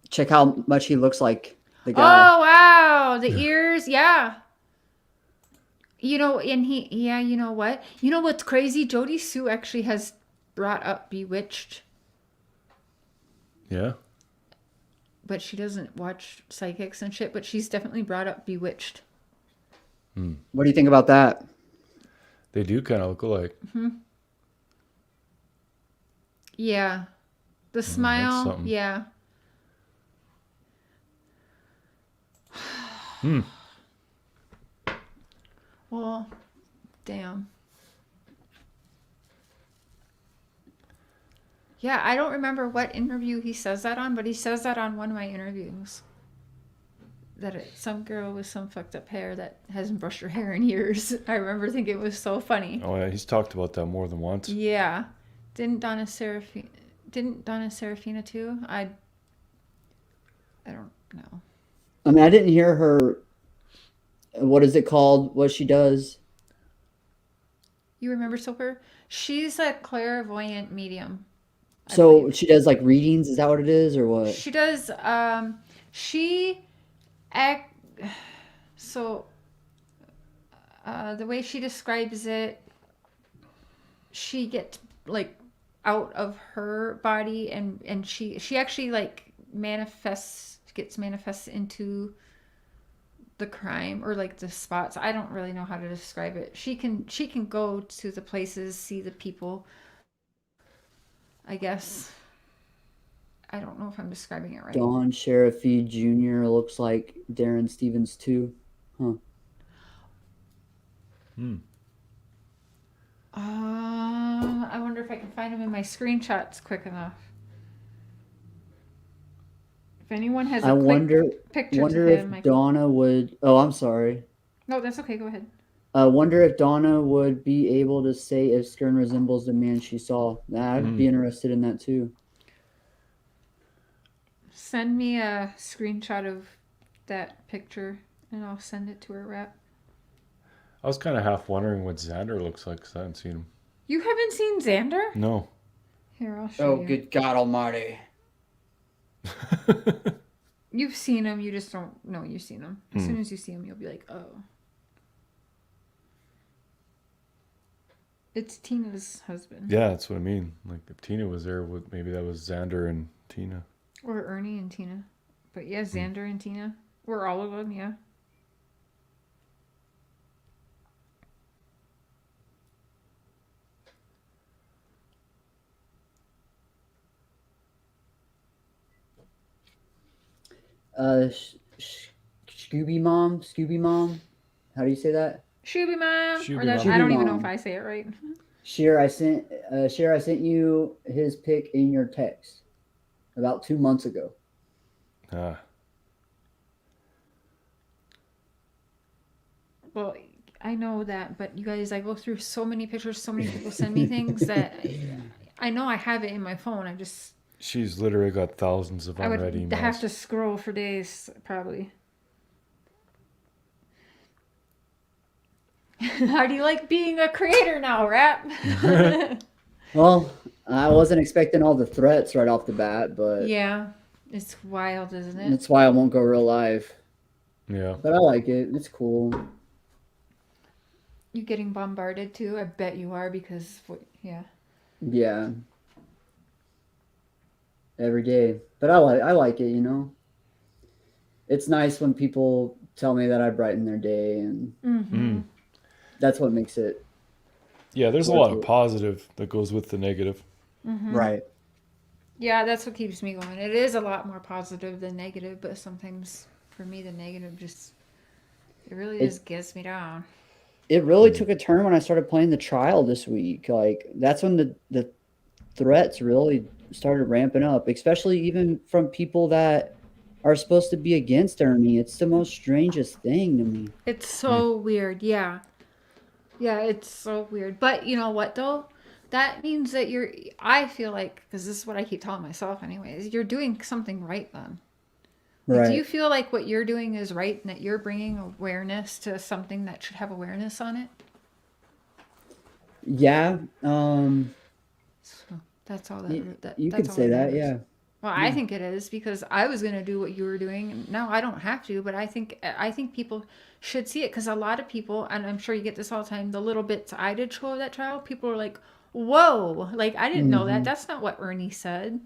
Check how much he looks like the guy. Oh wow, the ears, yeah. You know, and you know what? You know what's crazy? Jody Sue actually has brought up Bewitched, Yeah. but she doesn't watch psychics and shit, but she's definitely brought up Bewitched. What do you think about that? They do kind of look alike. Yeah. The smile. something. Yeah. Well, damn. Yeah, I don't remember what interview he says that on, but he says that on one of my interviews. That some girl with some fucked up hair that hasn't brushed her hair in years. I remember thinking it was so funny. Oh yeah, he's talked about that more than once. Yeah. Didn't Donna Serafina too? I don't know. I mean, I didn't hear her. What is it called? What she does? You remember Soper? She's a clairvoyant medium. So she does like readings. Is that what it is, or what? She does. So the way she describes it, she gets like out of her body, and she actually like gets manifests into the crime or like the spots. I don't really know how to describe it. She can go to the places, see the people. I guess. I don't know if I'm describing it right. Don Sheriffy Jr. looks like Darren Stevens too. Huh. I wonder if I can find him in my screenshots quick enough. If anyone has a picture wonder of him, if Donna would. Oh, I'm sorry. No, that's okay. Go ahead. Wonder if Donna would be able to say if Stern resembles the man she saw. I'd be interested in that too. Send me a screenshot of that picture, and I'll send it to her rep. I was kind of half wondering what Xander looks like because I haven't seen him. You haven't seen Xander? No. Here, I'll show you. Oh, good God Almighty! You've seen him. You just don't know you've seen him. As soon as you see him, you'll be like, oh. It's Tina's husband. Yeah, that's what I mean. Like if Tina was there, maybe that was Xander and Tina. Or Ernie and Tina. But yeah, Xander and Tina. Or all of them, yeah. Scooby Mom. How do you say that? Shooby Mom. Shooby Or that, Mom. I don't even Mom. know if I say it right. Cher, I sent you his pic in your text about 2 months ago. Well, I know that, but you guys, I go through so many pictures, so many people send me things that I know I have it in my phone. She's literally got thousands of I would unread emails. have to scroll for days, probably. How do you like being a creator now, Rap? Well, I wasn't expecting all the threats right off the bat, but Yeah, it's wild, isn't it? that's why I won't go real live. Yeah. But I like it. It's cool. You getting bombarded too? I bet you are because, yeah. Yeah. Every day. But I like it, you know. It's nice when people tell me that I brighten their day, and that's what makes it. Yeah, there's a lot of positive that goes with the negative. Right. Yeah, that's what keeps me going. It is a lot more positive than negative, but sometimes for me the negative just it really just gets me down. It really took a turn when I started playing the trial this week. Like that's when the threats really started ramping up, especially even from people that are supposed to be against Ernie. It's the most strangest thing to me. It's so weird. Yeah, it's so weird. But you know what though? That means that I feel like, because this is what I keep telling myself anyways, you're doing something right then. Like, Right. do you feel like what you're doing is right and that you're bringing awareness to something that should have awareness on it? Yeah. So that's all that. You that's could all say it that, is. yeah. Well, I think it is because I was going to do what you were doing. And now I don't have to, but I think people should see it because a lot of people, and I'm sure you get this all the time, the little bits I did show of that trial, people are like, whoa, like I didn't know that. That's not what Ernie said.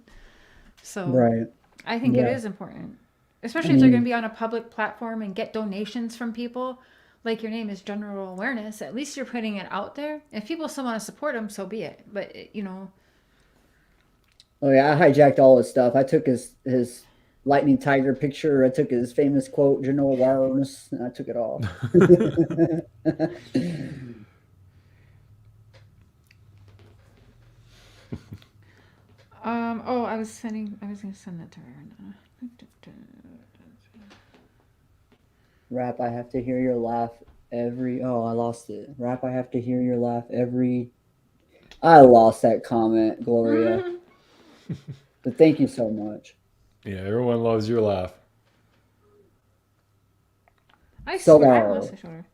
So Right. I think it is important, especially if they're going to be on a public platform and get donations from people. Like your name is General Awareness. At least you're putting it out there. If people still want to support them, so be it. But, you know, Oh yeah, I hijacked all his stuff. I took his lightning tiger picture. I took his famous quote, "Genoa Warnes," and I took it all. Oh, I was gonna send that to her. Rap, I have to hear your laugh every. Oh, I lost it. Rap, I have to hear your laugh every. I lost that comment, Gloria. But thank you so much. Yeah, everyone loves your laugh. I swear, I Solar. must have showed her.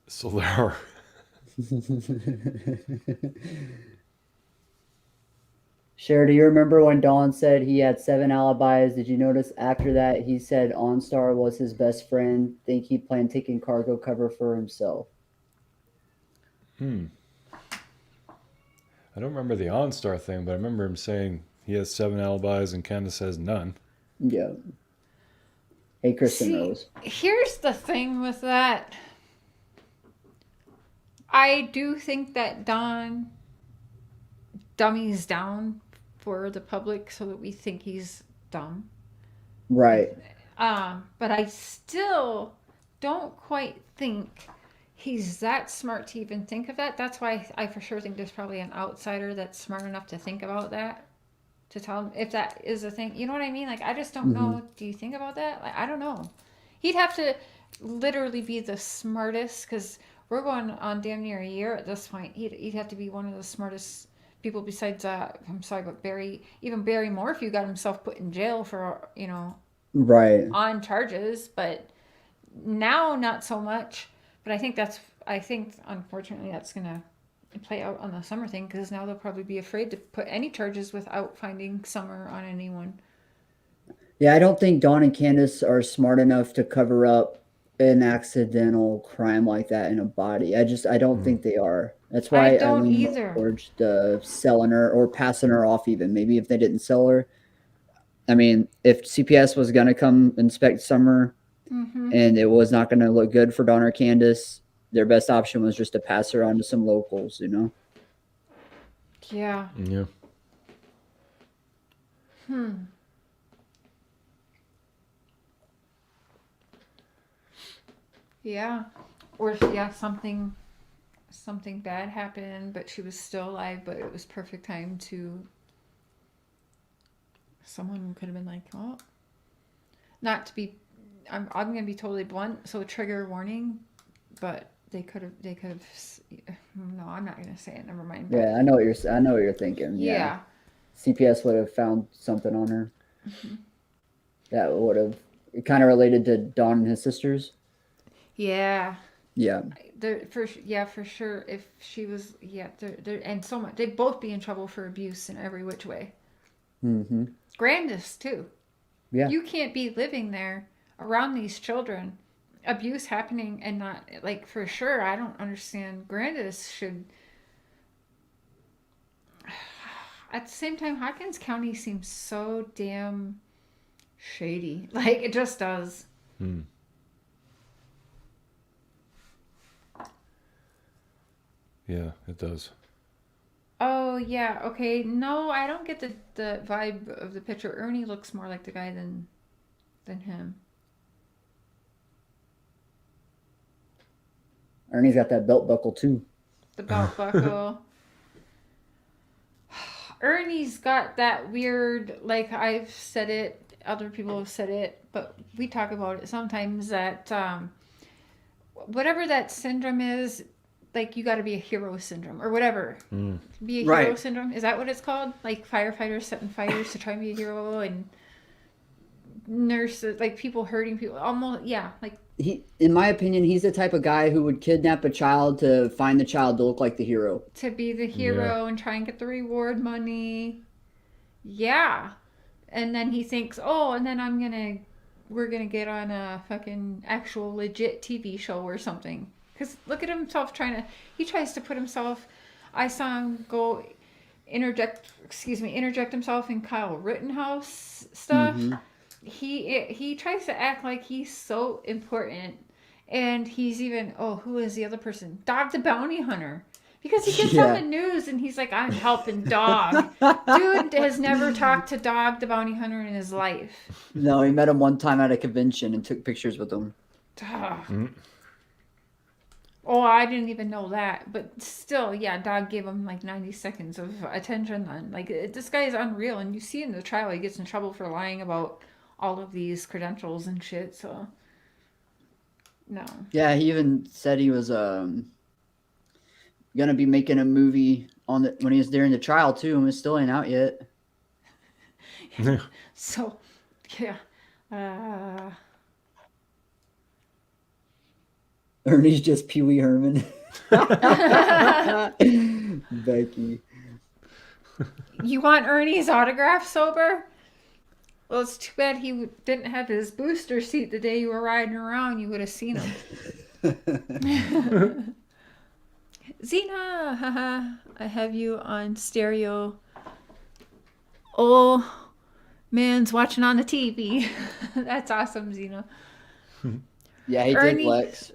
So there are. Cher, do you remember when Don said he had 7 alibis? Did you notice after that he said OnStar was his best friend? Think he planned taking cargo cover for himself. I don't remember the OnStar thing, but I remember him saying he has 7 alibis and Candace has none. Yeah. Hey, Kristen See, Rose. here's the thing with that. I do think that Don dummies down for the public so that we think he's dumb. Right. But I still don't quite think he's that smart to even think of that. That's why I for sure think there's probably an outsider that's smart enough to think about that, to tell him if that is a thing. You know what I mean? Like, I just don't know. Do you think about that? Like, I don't know. He'd have to literally be the smartest, because we're going on damn near a year at this point. He'd have to be one of the smartest people besides, I'm sorry, but Barry Morphew got himself put in jail for, Right. on charges, but now not so much. But I think unfortunately that's gonna play out on the Summer thing, because now they'll probably be afraid to put any charges without finding Summer on anyone. Yeah, I don't think Dawn and Candace are smart enough to cover up an accidental crime like that in a body. I don't think they are. That's why I don't lean either. towards the selling her or passing her off. Even maybe if they didn't sell her. I mean, if CPS was gonna come inspect Summer, and it was not gonna look good for Dawn or Candace, their best option was just to pass her on to some locals. Yeah. Yeah. Yeah. Or something bad happened, but she was still alive, but it was perfect time to. Someone could have been like, oh, not to be. I'm gonna be totally blunt, so trigger warning, but they could have. No, I'm not gonna say it. Never mind. But, Yeah, I know what you're thinking. yeah. CPS would have found something on her. That would have kind of related to Don and his sisters. Yeah. Yeah. For sure. If she was, and so much, they'd both be in trouble for abuse in every which way. Grandis too. Yeah. You can't be living there around these children, abuse happening, and not, like, for sure. I don't understand. Grandis should. At the same time, Hawkins County seems so damn shady. Like, it just does. Yeah, it does. Oh, yeah. Okay. No, I don't get the vibe of the picture. Ernie looks more like the guy than him. Ernie's got that belt buckle too. The belt buckle. Ernie's got that weird, like, I've said it, other people have said it, but we talk about it sometimes, that whatever that syndrome is, like, you got to be a hero syndrome or whatever. Be a hero syndrome. Is that what it's called? Like, firefighters setting fires to try and be a hero, and nurses, like, people hurting people. Almost, yeah. Like, He, in my opinion, he's the type of guy who would kidnap a child to find the child to look like the hero. to be the hero and try and get the reward money. Yeah. And then he thinks, oh, and then we're gonna get on a fucking actual legit TV show or something. Because look at himself he tries to put himself, I saw him go interject himself in Kyle Rittenhouse stuff. He tries to act like he's so important, and he's even, who is the other person? Dog the Bounty Hunter. Because he gets on the news and he's like, I'm helping dog. Dude has never talked to Dog the Bounty Hunter in his life. No, he met him one time at a convention and took pictures with him. Oh, I didn't even know that. But still, yeah, Dog gave him like 90 seconds of attention then. Like, this guy is unreal. And you see in the trial, he gets in trouble for lying about all of these credentials and shit. So, no. Yeah, he even said he was gonna be making a movie on the when he was during the trial too, and it still ain't out yet. So, yeah. Ernie's just Pee Wee Herman. Becky. You want Ernie's autograph, sober? Well, it's too bad he didn't have his booster seat the day you were riding around. You would have seen him. Zena, haha, I have you on stereo. Oh, man's watching on the TV. That's awesome, Zena. Yeah, he Ernie, did Lex.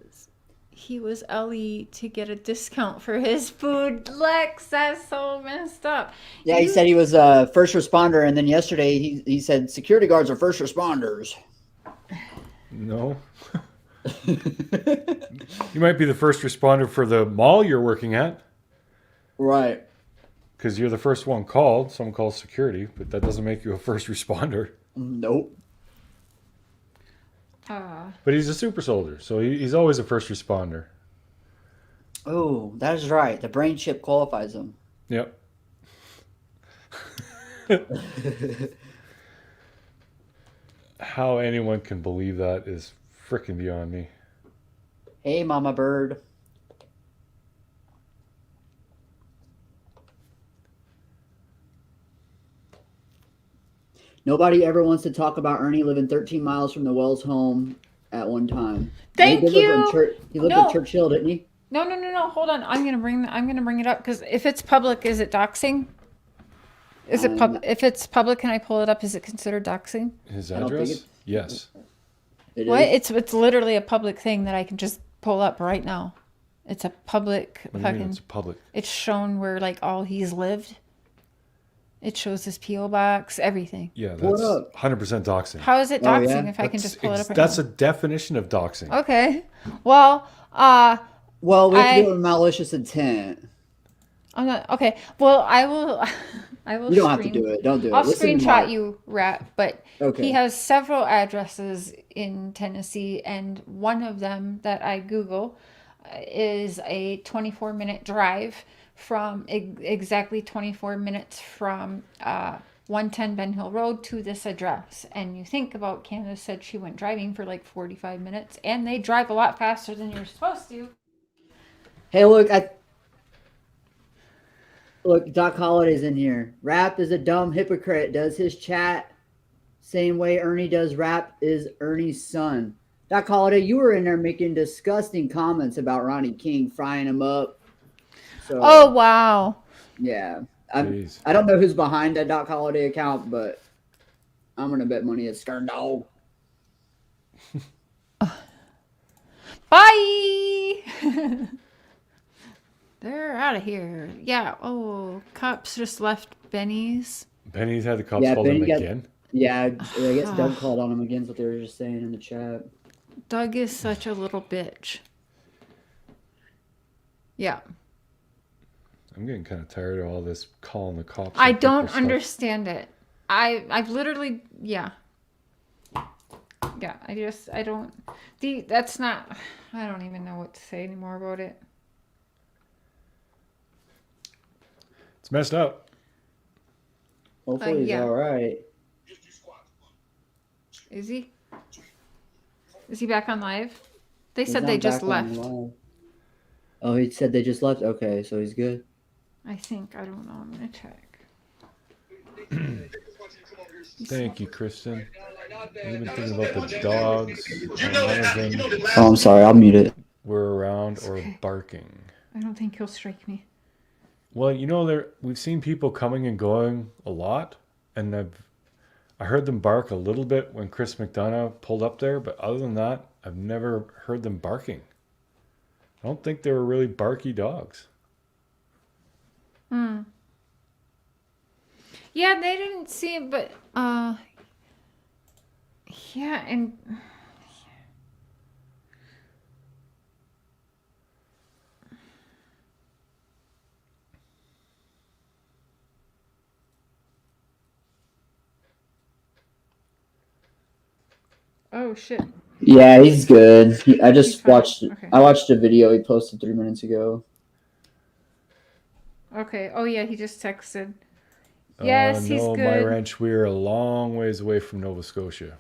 He was Ellie to get a discount for his food. Lex, that's so messed up. Yeah, he said he was a first responder, and then yesterday he said security guards are first responders. No. You might be the first responder for the mall you're working at. Right. Because you're the first one called. Someone calls security, but that doesn't make you a first responder. Nope. But he's a super soldier, so he's always a first responder. Oh, that is right. The brain chip qualifies him. Yep. How anyone can believe that is freaking beyond me. Hey, Mama Bird. Nobody ever wants to talk about Ernie living 13 miles from the Wells home at one time. Thank you. He lived in Churchill, didn't he? No. Hold on. I'm gonna bring it up because if it's public, is it doxing? Is it if it's public, can I pull it up? Is it considered doxing? His address? Yes. What? It's literally a public thing that I can just pull up right now. It's a public fucking. It's public. It's shown where like all he's lived. It shows his PO box, everything. Yeah, that's 100% doxing. How is it doxing if I can just pull it up? That's a definition of doxing. Okay. Well, well, we have to do it with malicious intent. I'm not okay. Well, I will. You don't have to do it. Don't do it. I'll screenshot you, Rat. But okay. He has several addresses in Tennessee, and one of them that I Google is a 24-minute drive from exactly 24 minutes from 110 Ben Hill Road to this address. And you think about Candace said she went driving for like 45 minutes, and they drive a lot faster than you're supposed to. Hey, look, Doc Holliday's in here. Rap is a dumb hypocrite. Does his chat same way Ernie does rap is Ernie's son. Doc Holliday, you were in there making disgusting comments about Ronnie King, frying him up. So, oh, wow. Yeah. I don't know who's behind that Doc Holliday account, but I'm going to bet money it's Skern Dog. Bye! They're out of here. Yeah. Oh, cops just left Benny's. Benny's had the cops call him again? Yeah, I guess Doug called on him again, is what they were just saying in the chat. Doug is such a little bitch. Yeah. I'm getting kind of tired of all this calling the cops. I don't understand it. I've literally, yeah. Yeah, I don't, that's not, I don't even know what to say anymore about it. It's messed up. Hopefully he's all right. Is he? Is he back on live? They said they just left. Oh, he said they just left? Okay, so he's good. I think. I don't know. I'm going to check. Thank you, Kristen. I've been thinking about the dogs. Oh, I'm sorry. I'll mute it. We're around or barking. I don't think he'll strike me. Well, you know, we've seen people coming and going a lot, and I heard them bark a little bit when Chris McDonough pulled up there, but other than that, I've never heard them barking. I don't think they were really barky dogs. Hmm. Yeah, they didn't see it, but yeah, and oh shit, Yeah, he's good. I he's just fine. watched. Okay. I watched a video he posted 3 minutes ago. Okay. Oh yeah, he just texted. Yes, he's No, good. my ranch, we are a long ways away from Nova Scotia.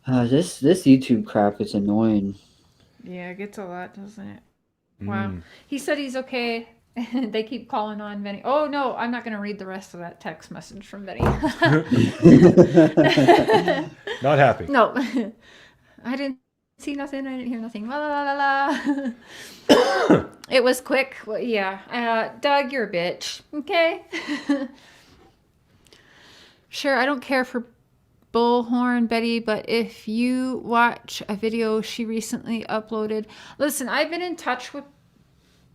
This YouTube crap is annoying. Yeah, it gets a lot, doesn't it? Wow. He said he's okay. They keep calling on Benny. Oh no, I'm not going to read the rest of that text message from Benny. Not happy. No, I didn't see nothing. I didn't hear nothing. La la la la la. It was quick. Well, yeah. Doug, you're a bitch. Okay. Sure, I don't care for Bullhorn Betty, but if you watch a video she recently uploaded, listen, I've been in touch with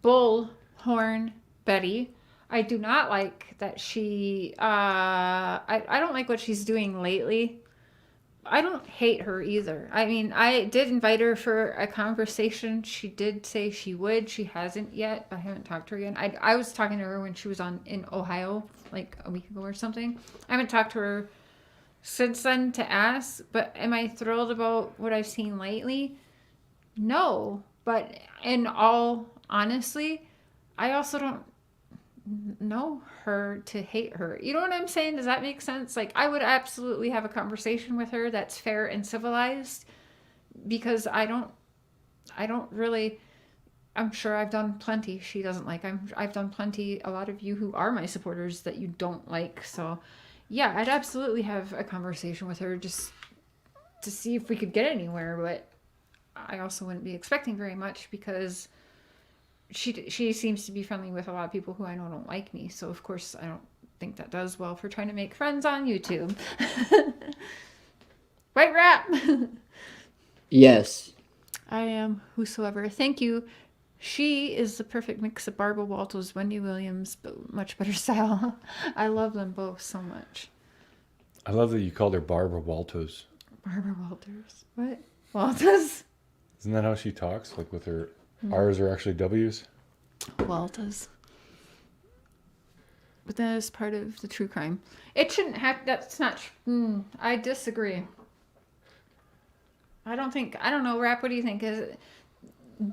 Bullhorn Betty. I do not like that she I don't like what she's doing lately. I don't hate her either. I mean, I did invite her for a conversation. She did say she would. She hasn't yet. I haven't talked to her again. I was talking to her when she was in Ohio like a week ago or something. I haven't talked to her since then to ask, but am I thrilled about what I've seen lately? No. But in all honestly, I also don't know her to hate her. You know what I'm saying? Does that make sense? Like, I would absolutely have a conversation with her that's fair and civilized, because I don't really, I'm sure I've done plenty she doesn't like. I've done plenty, a lot of you who are my supporters, that you don't like. So yeah, I'd absolutely have a conversation with her just to see if we could get anywhere, but I also wouldn't be expecting very much, because she seems to be friendly with a lot of people who I know don't like me. So of course I don't think that does well for trying to make friends on YouTube. Right, Rap? Yes. I am whosoever. Thank you. She is the perfect mix of Barbara Walters, Wendy Williams, but much better style. I love them both so much. I love that you called her Barbara Walters. Barbara Walters. What? Walters? Isn't that how she talks? Like with her R's are actually W's? Walters. But that is part of the true crime. It shouldn't have. That's not. I disagree. I don't know, Rap, what do you think? Is it,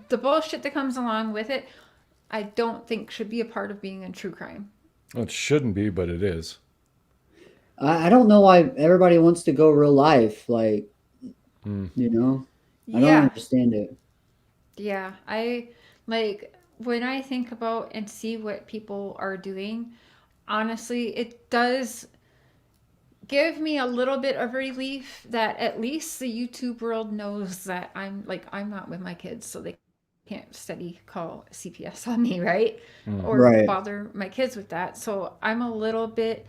the bullshit that comes along with it, I don't think should be a part of being a true crime. Well, it shouldn't be, but it is. I don't know why everybody wants to go real life. Like, you know, I don't understand it. Yeah. I like when I think about and see what people are doing, honestly, it does give me a little bit of relief that at least the YouTube world knows that I'm not with my kids, so they can't steady call CPS on me, right? Or Right. bother my kids with that. So I'm a little bit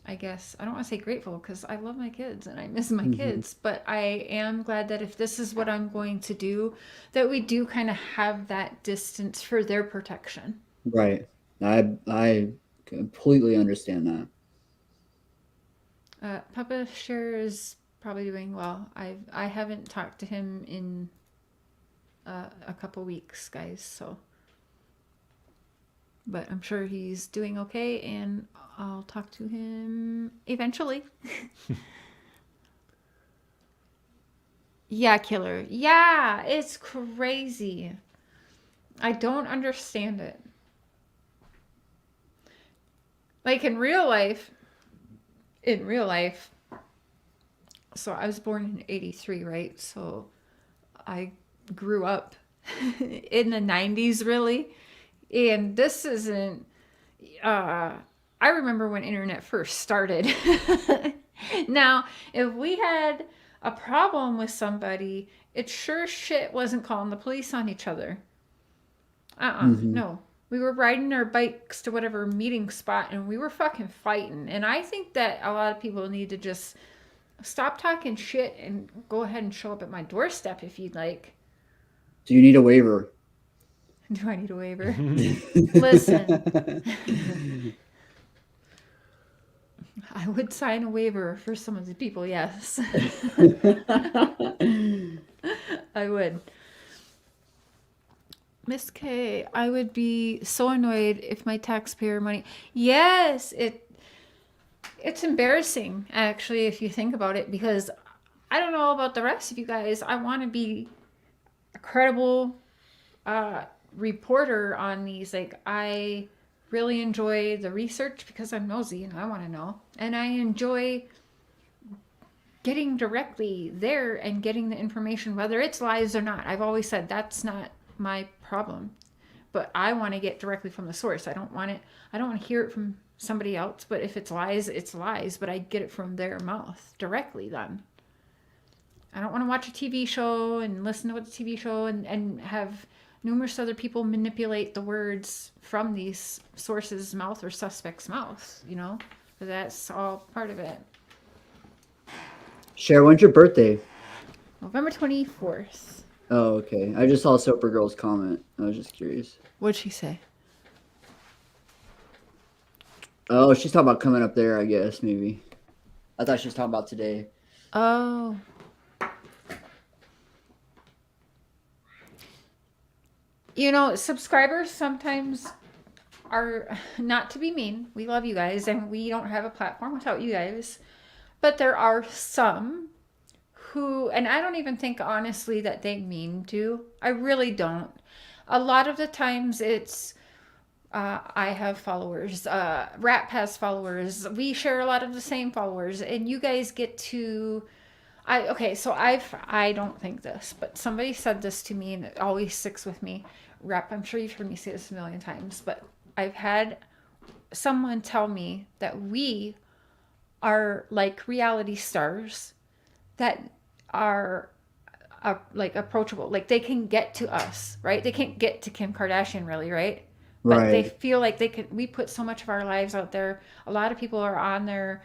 I guess I don't want to say grateful, because I love my kids and I miss my kids, but I am glad that if this is what I'm going to do, that we do kind of have that distance for their protection. Right. I completely understand that. Papa Cher is probably doing well. I haven't talked to him in a couple weeks, guys, so. But I'm sure he's doing okay, and I'll talk to him eventually. Yeah, killer. Yeah, it's crazy. I don't understand it. Like in real life, so I was born in 83, right? So I grew up in the 90s, really. And this isn't, I remember when internet first started. Now, if we had a problem with somebody, it sure shit wasn't calling the police on each other. No. We were riding our bikes to whatever meeting spot and we were fucking fighting. And I think that a lot of people need to just stop talking shit and go ahead and show up at my doorstep if you'd like. Do you need a waiver? Do I need a waiver? Listen. I would sign a waiver for some of the people, yes. I would. Miss K, I would be so annoyed if my taxpayer money. Yes, it's embarrassing actually if you think about it, because I don't know about the rest of you guys. I want to be a credible reporter on these. Like, I really enjoy the research because I'm nosy and I want to know, and I enjoy getting directly there and getting the information, whether it's lies or not. I've always said that's not my problem, but I want to get directly from the source. I don't want to hear it from somebody else. But if it's lies, it's lies, but I get it from their mouth directly. Then I don't want to watch a TV show and listen to what the TV show and have numerous other people manipulate the words from these sources' mouth or suspects' mouth, you know. That's all part of it. Cher, when's your birthday? November 24th. Oh, okay. I just saw Soper Girl's comment. I was just curious. What'd she say? Oh, she's talking about coming up there, I guess, maybe. I thought she was talking about today. Oh. You know, subscribers sometimes are, not to be mean, we love you guys and we don't have a platform without you guys, but there are some who, and I don't even think honestly that they mean to. I really don't. A lot of the times it's I have followers, Rap has followers, we share a lot of the same followers, and you guys get to I don't think this, but somebody said this to me and it always sticks with me. Rep, I'm sure you've heard me say this a million times, but I've had someone tell me that we are like reality stars that are like approachable. Like they can get to us, right? They can't get to Kim Kardashian really, right? But they feel like they can. We put so much of our lives out there. A lot of people are on their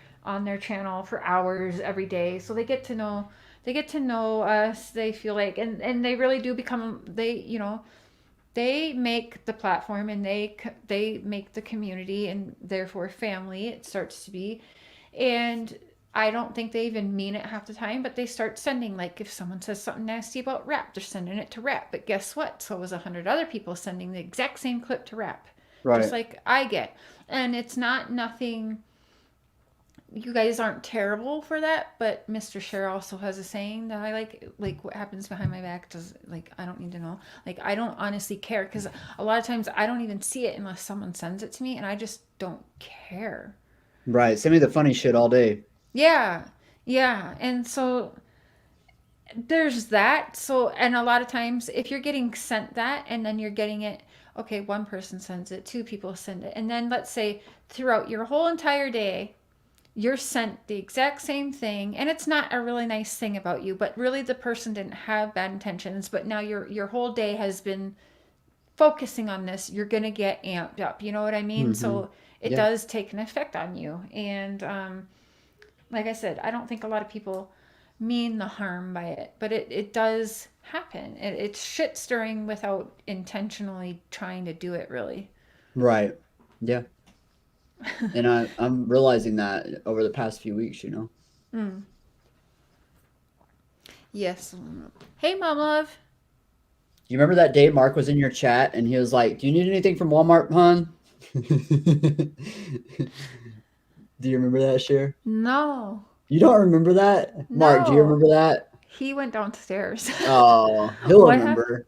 channel for hours every day, so they get to know us. They feel like, and they really do become, they make the platform, and they make the community, and therefore family it starts to be. And I don't think they even mean it half the time, but they start sending, like, if someone says something nasty about Rap, they're sending it to Rap. But guess what? So was 100 other people sending the exact same clip to Rap. Right. Just like I get. And it's nothing, you guys aren't terrible for that, but Mr. Cher also has a saying that I like what happens behind my back does, like, I don't need to know. Like, I don't honestly care, because a lot of times I don't even see it unless someone sends it to me, and I just don't care. Right. Send me the funny shit all day. Yeah. And so there's that. So, and a lot of times if you're getting sent that and then you're getting it, okay, one person sends it, two people send it. And then let's say throughout your whole entire day, you're sent the exact same thing. And it's not a really nice thing about you, but really the person didn't have bad intentions. But now your whole day has been focusing on this. You're going to get amped up. You know what I mean? Mm-hmm. So it does take an effect on you. And, like I said, I don't think a lot of people mean the harm by it, but it does happen. It's shit stirring without intentionally trying to do it, really. Right. Yeah. And I'm realizing that over the past few weeks, you know. Mm. Yes. Hey, Mom Love. You remember that day Mark was in your chat and he was like, "Do you need anything from Walmart, hon?" Do you remember that, Cher? No. You don't remember that? No. Mark, do you remember that? He went downstairs. Oh, he'll remember.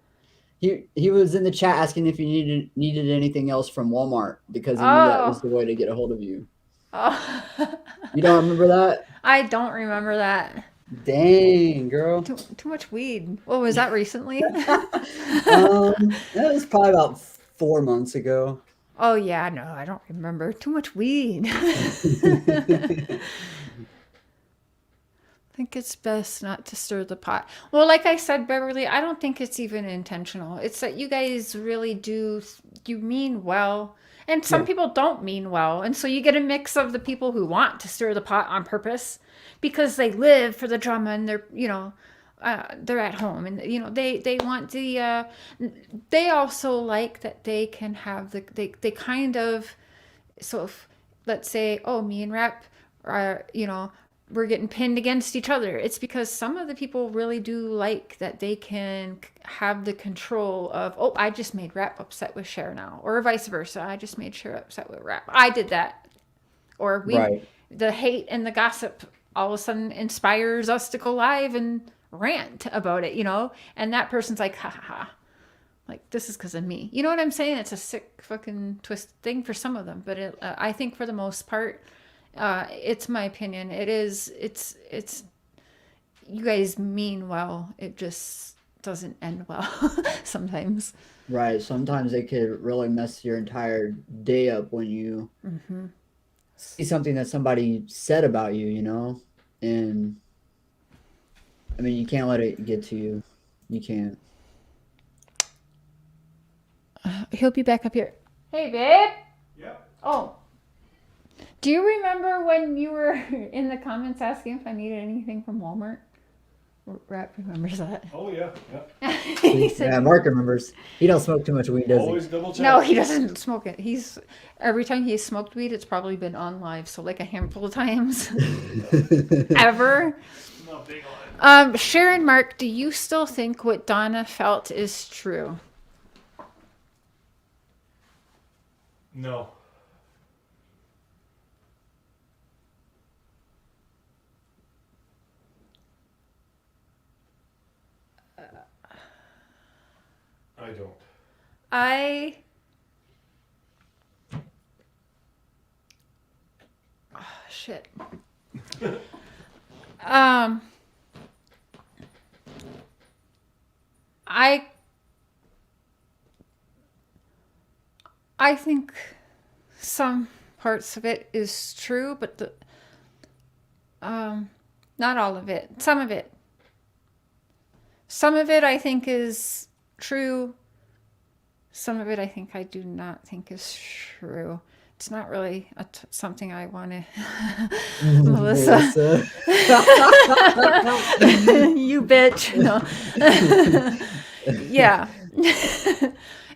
He was in the chat asking if you needed anything else from Walmart because he knew that was the way to get a hold of you. Oh. You don't remember that? I don't remember that. Dang, girl. Too much weed. What was that recently? That was probably about 4 months ago. Oh, yeah, no, I don't remember. Too much weed. think it's best not to stir the pot. Well, like I said, Beverly, I don't think it's even intentional. It's that you guys really do, you mean well. And some people don't mean well. And so you get a mix of the people who want to stir the pot on purpose because they live for the drama and they're, they're at home and, they want the, they also like that they can have they kind of, so if, let's say, oh, me and Rep are, we're getting pinned against each other. It's because some of the people really do like that they can have the control of, oh, I just made Rep upset with Cher now, or vice versa. I just made Cher upset with Rep. I did that. Or the hate and the gossip all of a sudden inspires us to go live and rant about it, and that person's like, ha ha ha. Like, this is because of me. You know what I'm saying? It's a sick fucking twist thing for some of them. But I think for the most part, it's my opinion. It's you guys mean well. It just doesn't end well sometimes. Right. Sometimes it could really mess your entire day up when you see something that somebody said about you, and I mean, you can't let it get to you. You can't. He'll be back up here. Hey, babe. Yep. Oh. Do you remember when you were in the comments asking if I needed anything from Walmart? Rap remembers that. Oh, yeah. He said, Yeah, Mark remembers. He don't smoke too much weed, does Always double check. no, he doesn't smoke it. Every time he's smoked weed, it's probably been on live, so like a handful of times. Ever. Not big on it. Sharon, Mark, do you still think what Donna felt is true? No. I don't. Oh, shit. I think some parts of it is true, but not all of it. Some of it. Some of it I think is true. Some of it I think I do not think is true. It's not really something I want to... Melissa. You bitch. No. Yeah.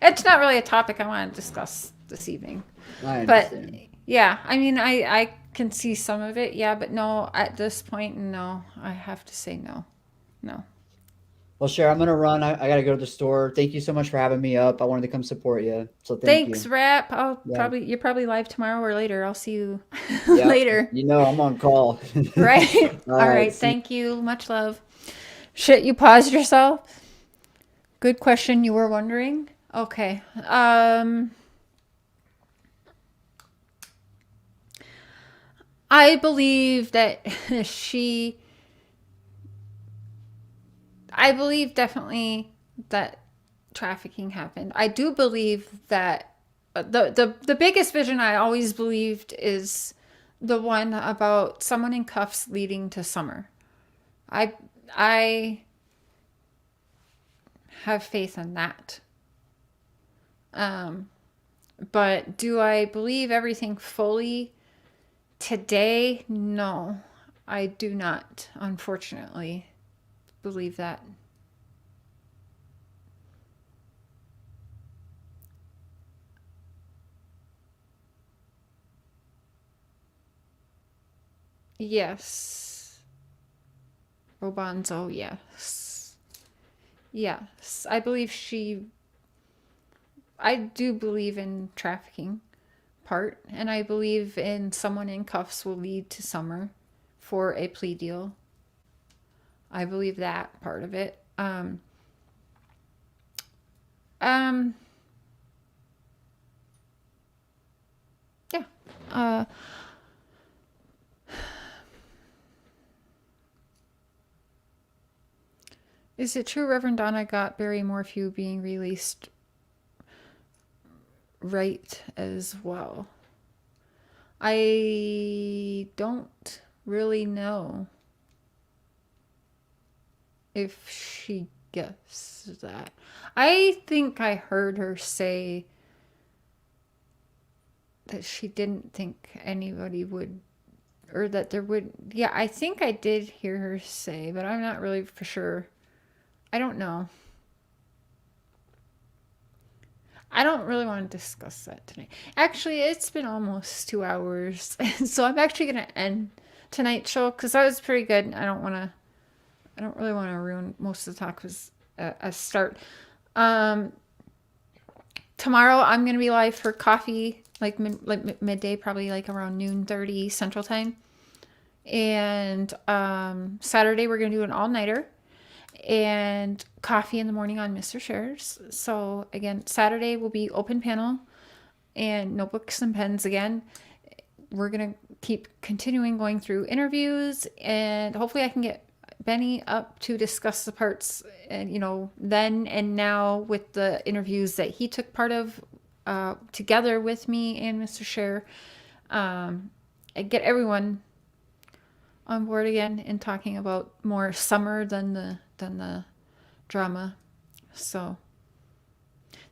It's not really a topic I want to discuss this evening. But yeah, I mean, I can see some of it. Yeah, but no, at this point, no. I have to say no. No. Well, Cher, I'm gonna run. I gotta go to the store. Thank you so much for having me up. I wanted to come support you. So Thanks, you. Rap. You're probably live tomorrow or later. I'll see you later. I'm on call. Right. All right. Thank you. Much love. Shit, you paused yourself. Good question. You were wondering. Okay. I believe that I believe definitely that trafficking happened. I do believe that the biggest vision I always believed is the one about someone in cuffs leading to Summer. I have faith in that. But do I believe everything fully today? No, I do not, unfortunately, believe that. Yes. Robanzo, yes. Yes. I do believe in trafficking part, and I believe in someone in cuffs will lead to Summer for a plea deal. I believe that part of it. Yeah. Is it true Reverend Donna got Barry Morphew being released right as well? I don't really know. if she guessed that. I think I heard her say that she didn't think anybody would, or that there would. Yeah, I think I did hear her say, but I'm not really for sure. I don't know. I don't really want to discuss that tonight. Actually, it's been almost 2 hours, so I'm actually gonna end tonight's show because that was pretty good. I don't really want to ruin most of the talk as a start. Tomorrow I'm gonna be live for coffee, like midday, probably like around noon 30 Central Time. And Saturday we're gonna do an all-nighter, and coffee in the morning on Mr. Chers. So again, Saturday will be open panel and notebooks and pens again. We're gonna keep continuing going through interviews, and hopefully I can get Benny up to discuss the parts, and then and now with the interviews that he took part of together with me and Mr. Cher, and get everyone on board again and talking about more summer than the drama. So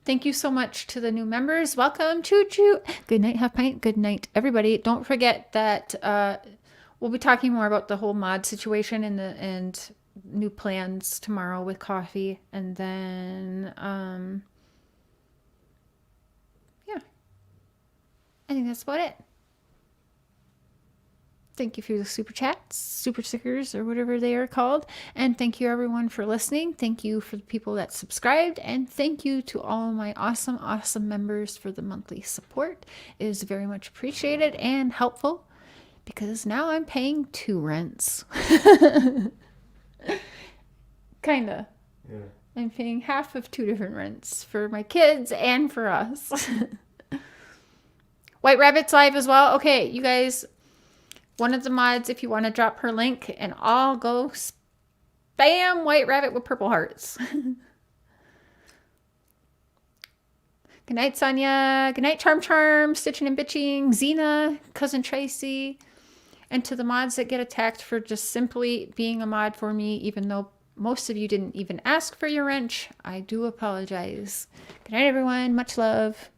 thank you so much to the new members. Welcome. Choo choo. Good night, Half Pint. Good night, everybody. Don't forget that we'll be talking more about the whole mod situation and new plans tomorrow with coffee. And then, yeah, I think that's about it. Thank you for the super chats, super stickers, or whatever they are called. And thank you everyone for listening. Thank you for the people that subscribed. And thank you to all my awesome, awesome members for the monthly support. It is very much appreciated and helpful, because now I'm paying 2 rents. Kinda. Yeah. I'm paying half of 2 different rents for my kids and for us. White Rabbit's live as well. Okay, you guys, one of the mods, if you want to drop her link, and I'll go spam White Rabbit with purple hearts. Good night, Sonia. Good night, Charm, Stitching and Bitching, Xena, Cousin Tracy. And to the mods that get attacked for just simply being a mod for me, even though most of you didn't even ask for your wrench, I do apologize. Good night, everyone. Much love.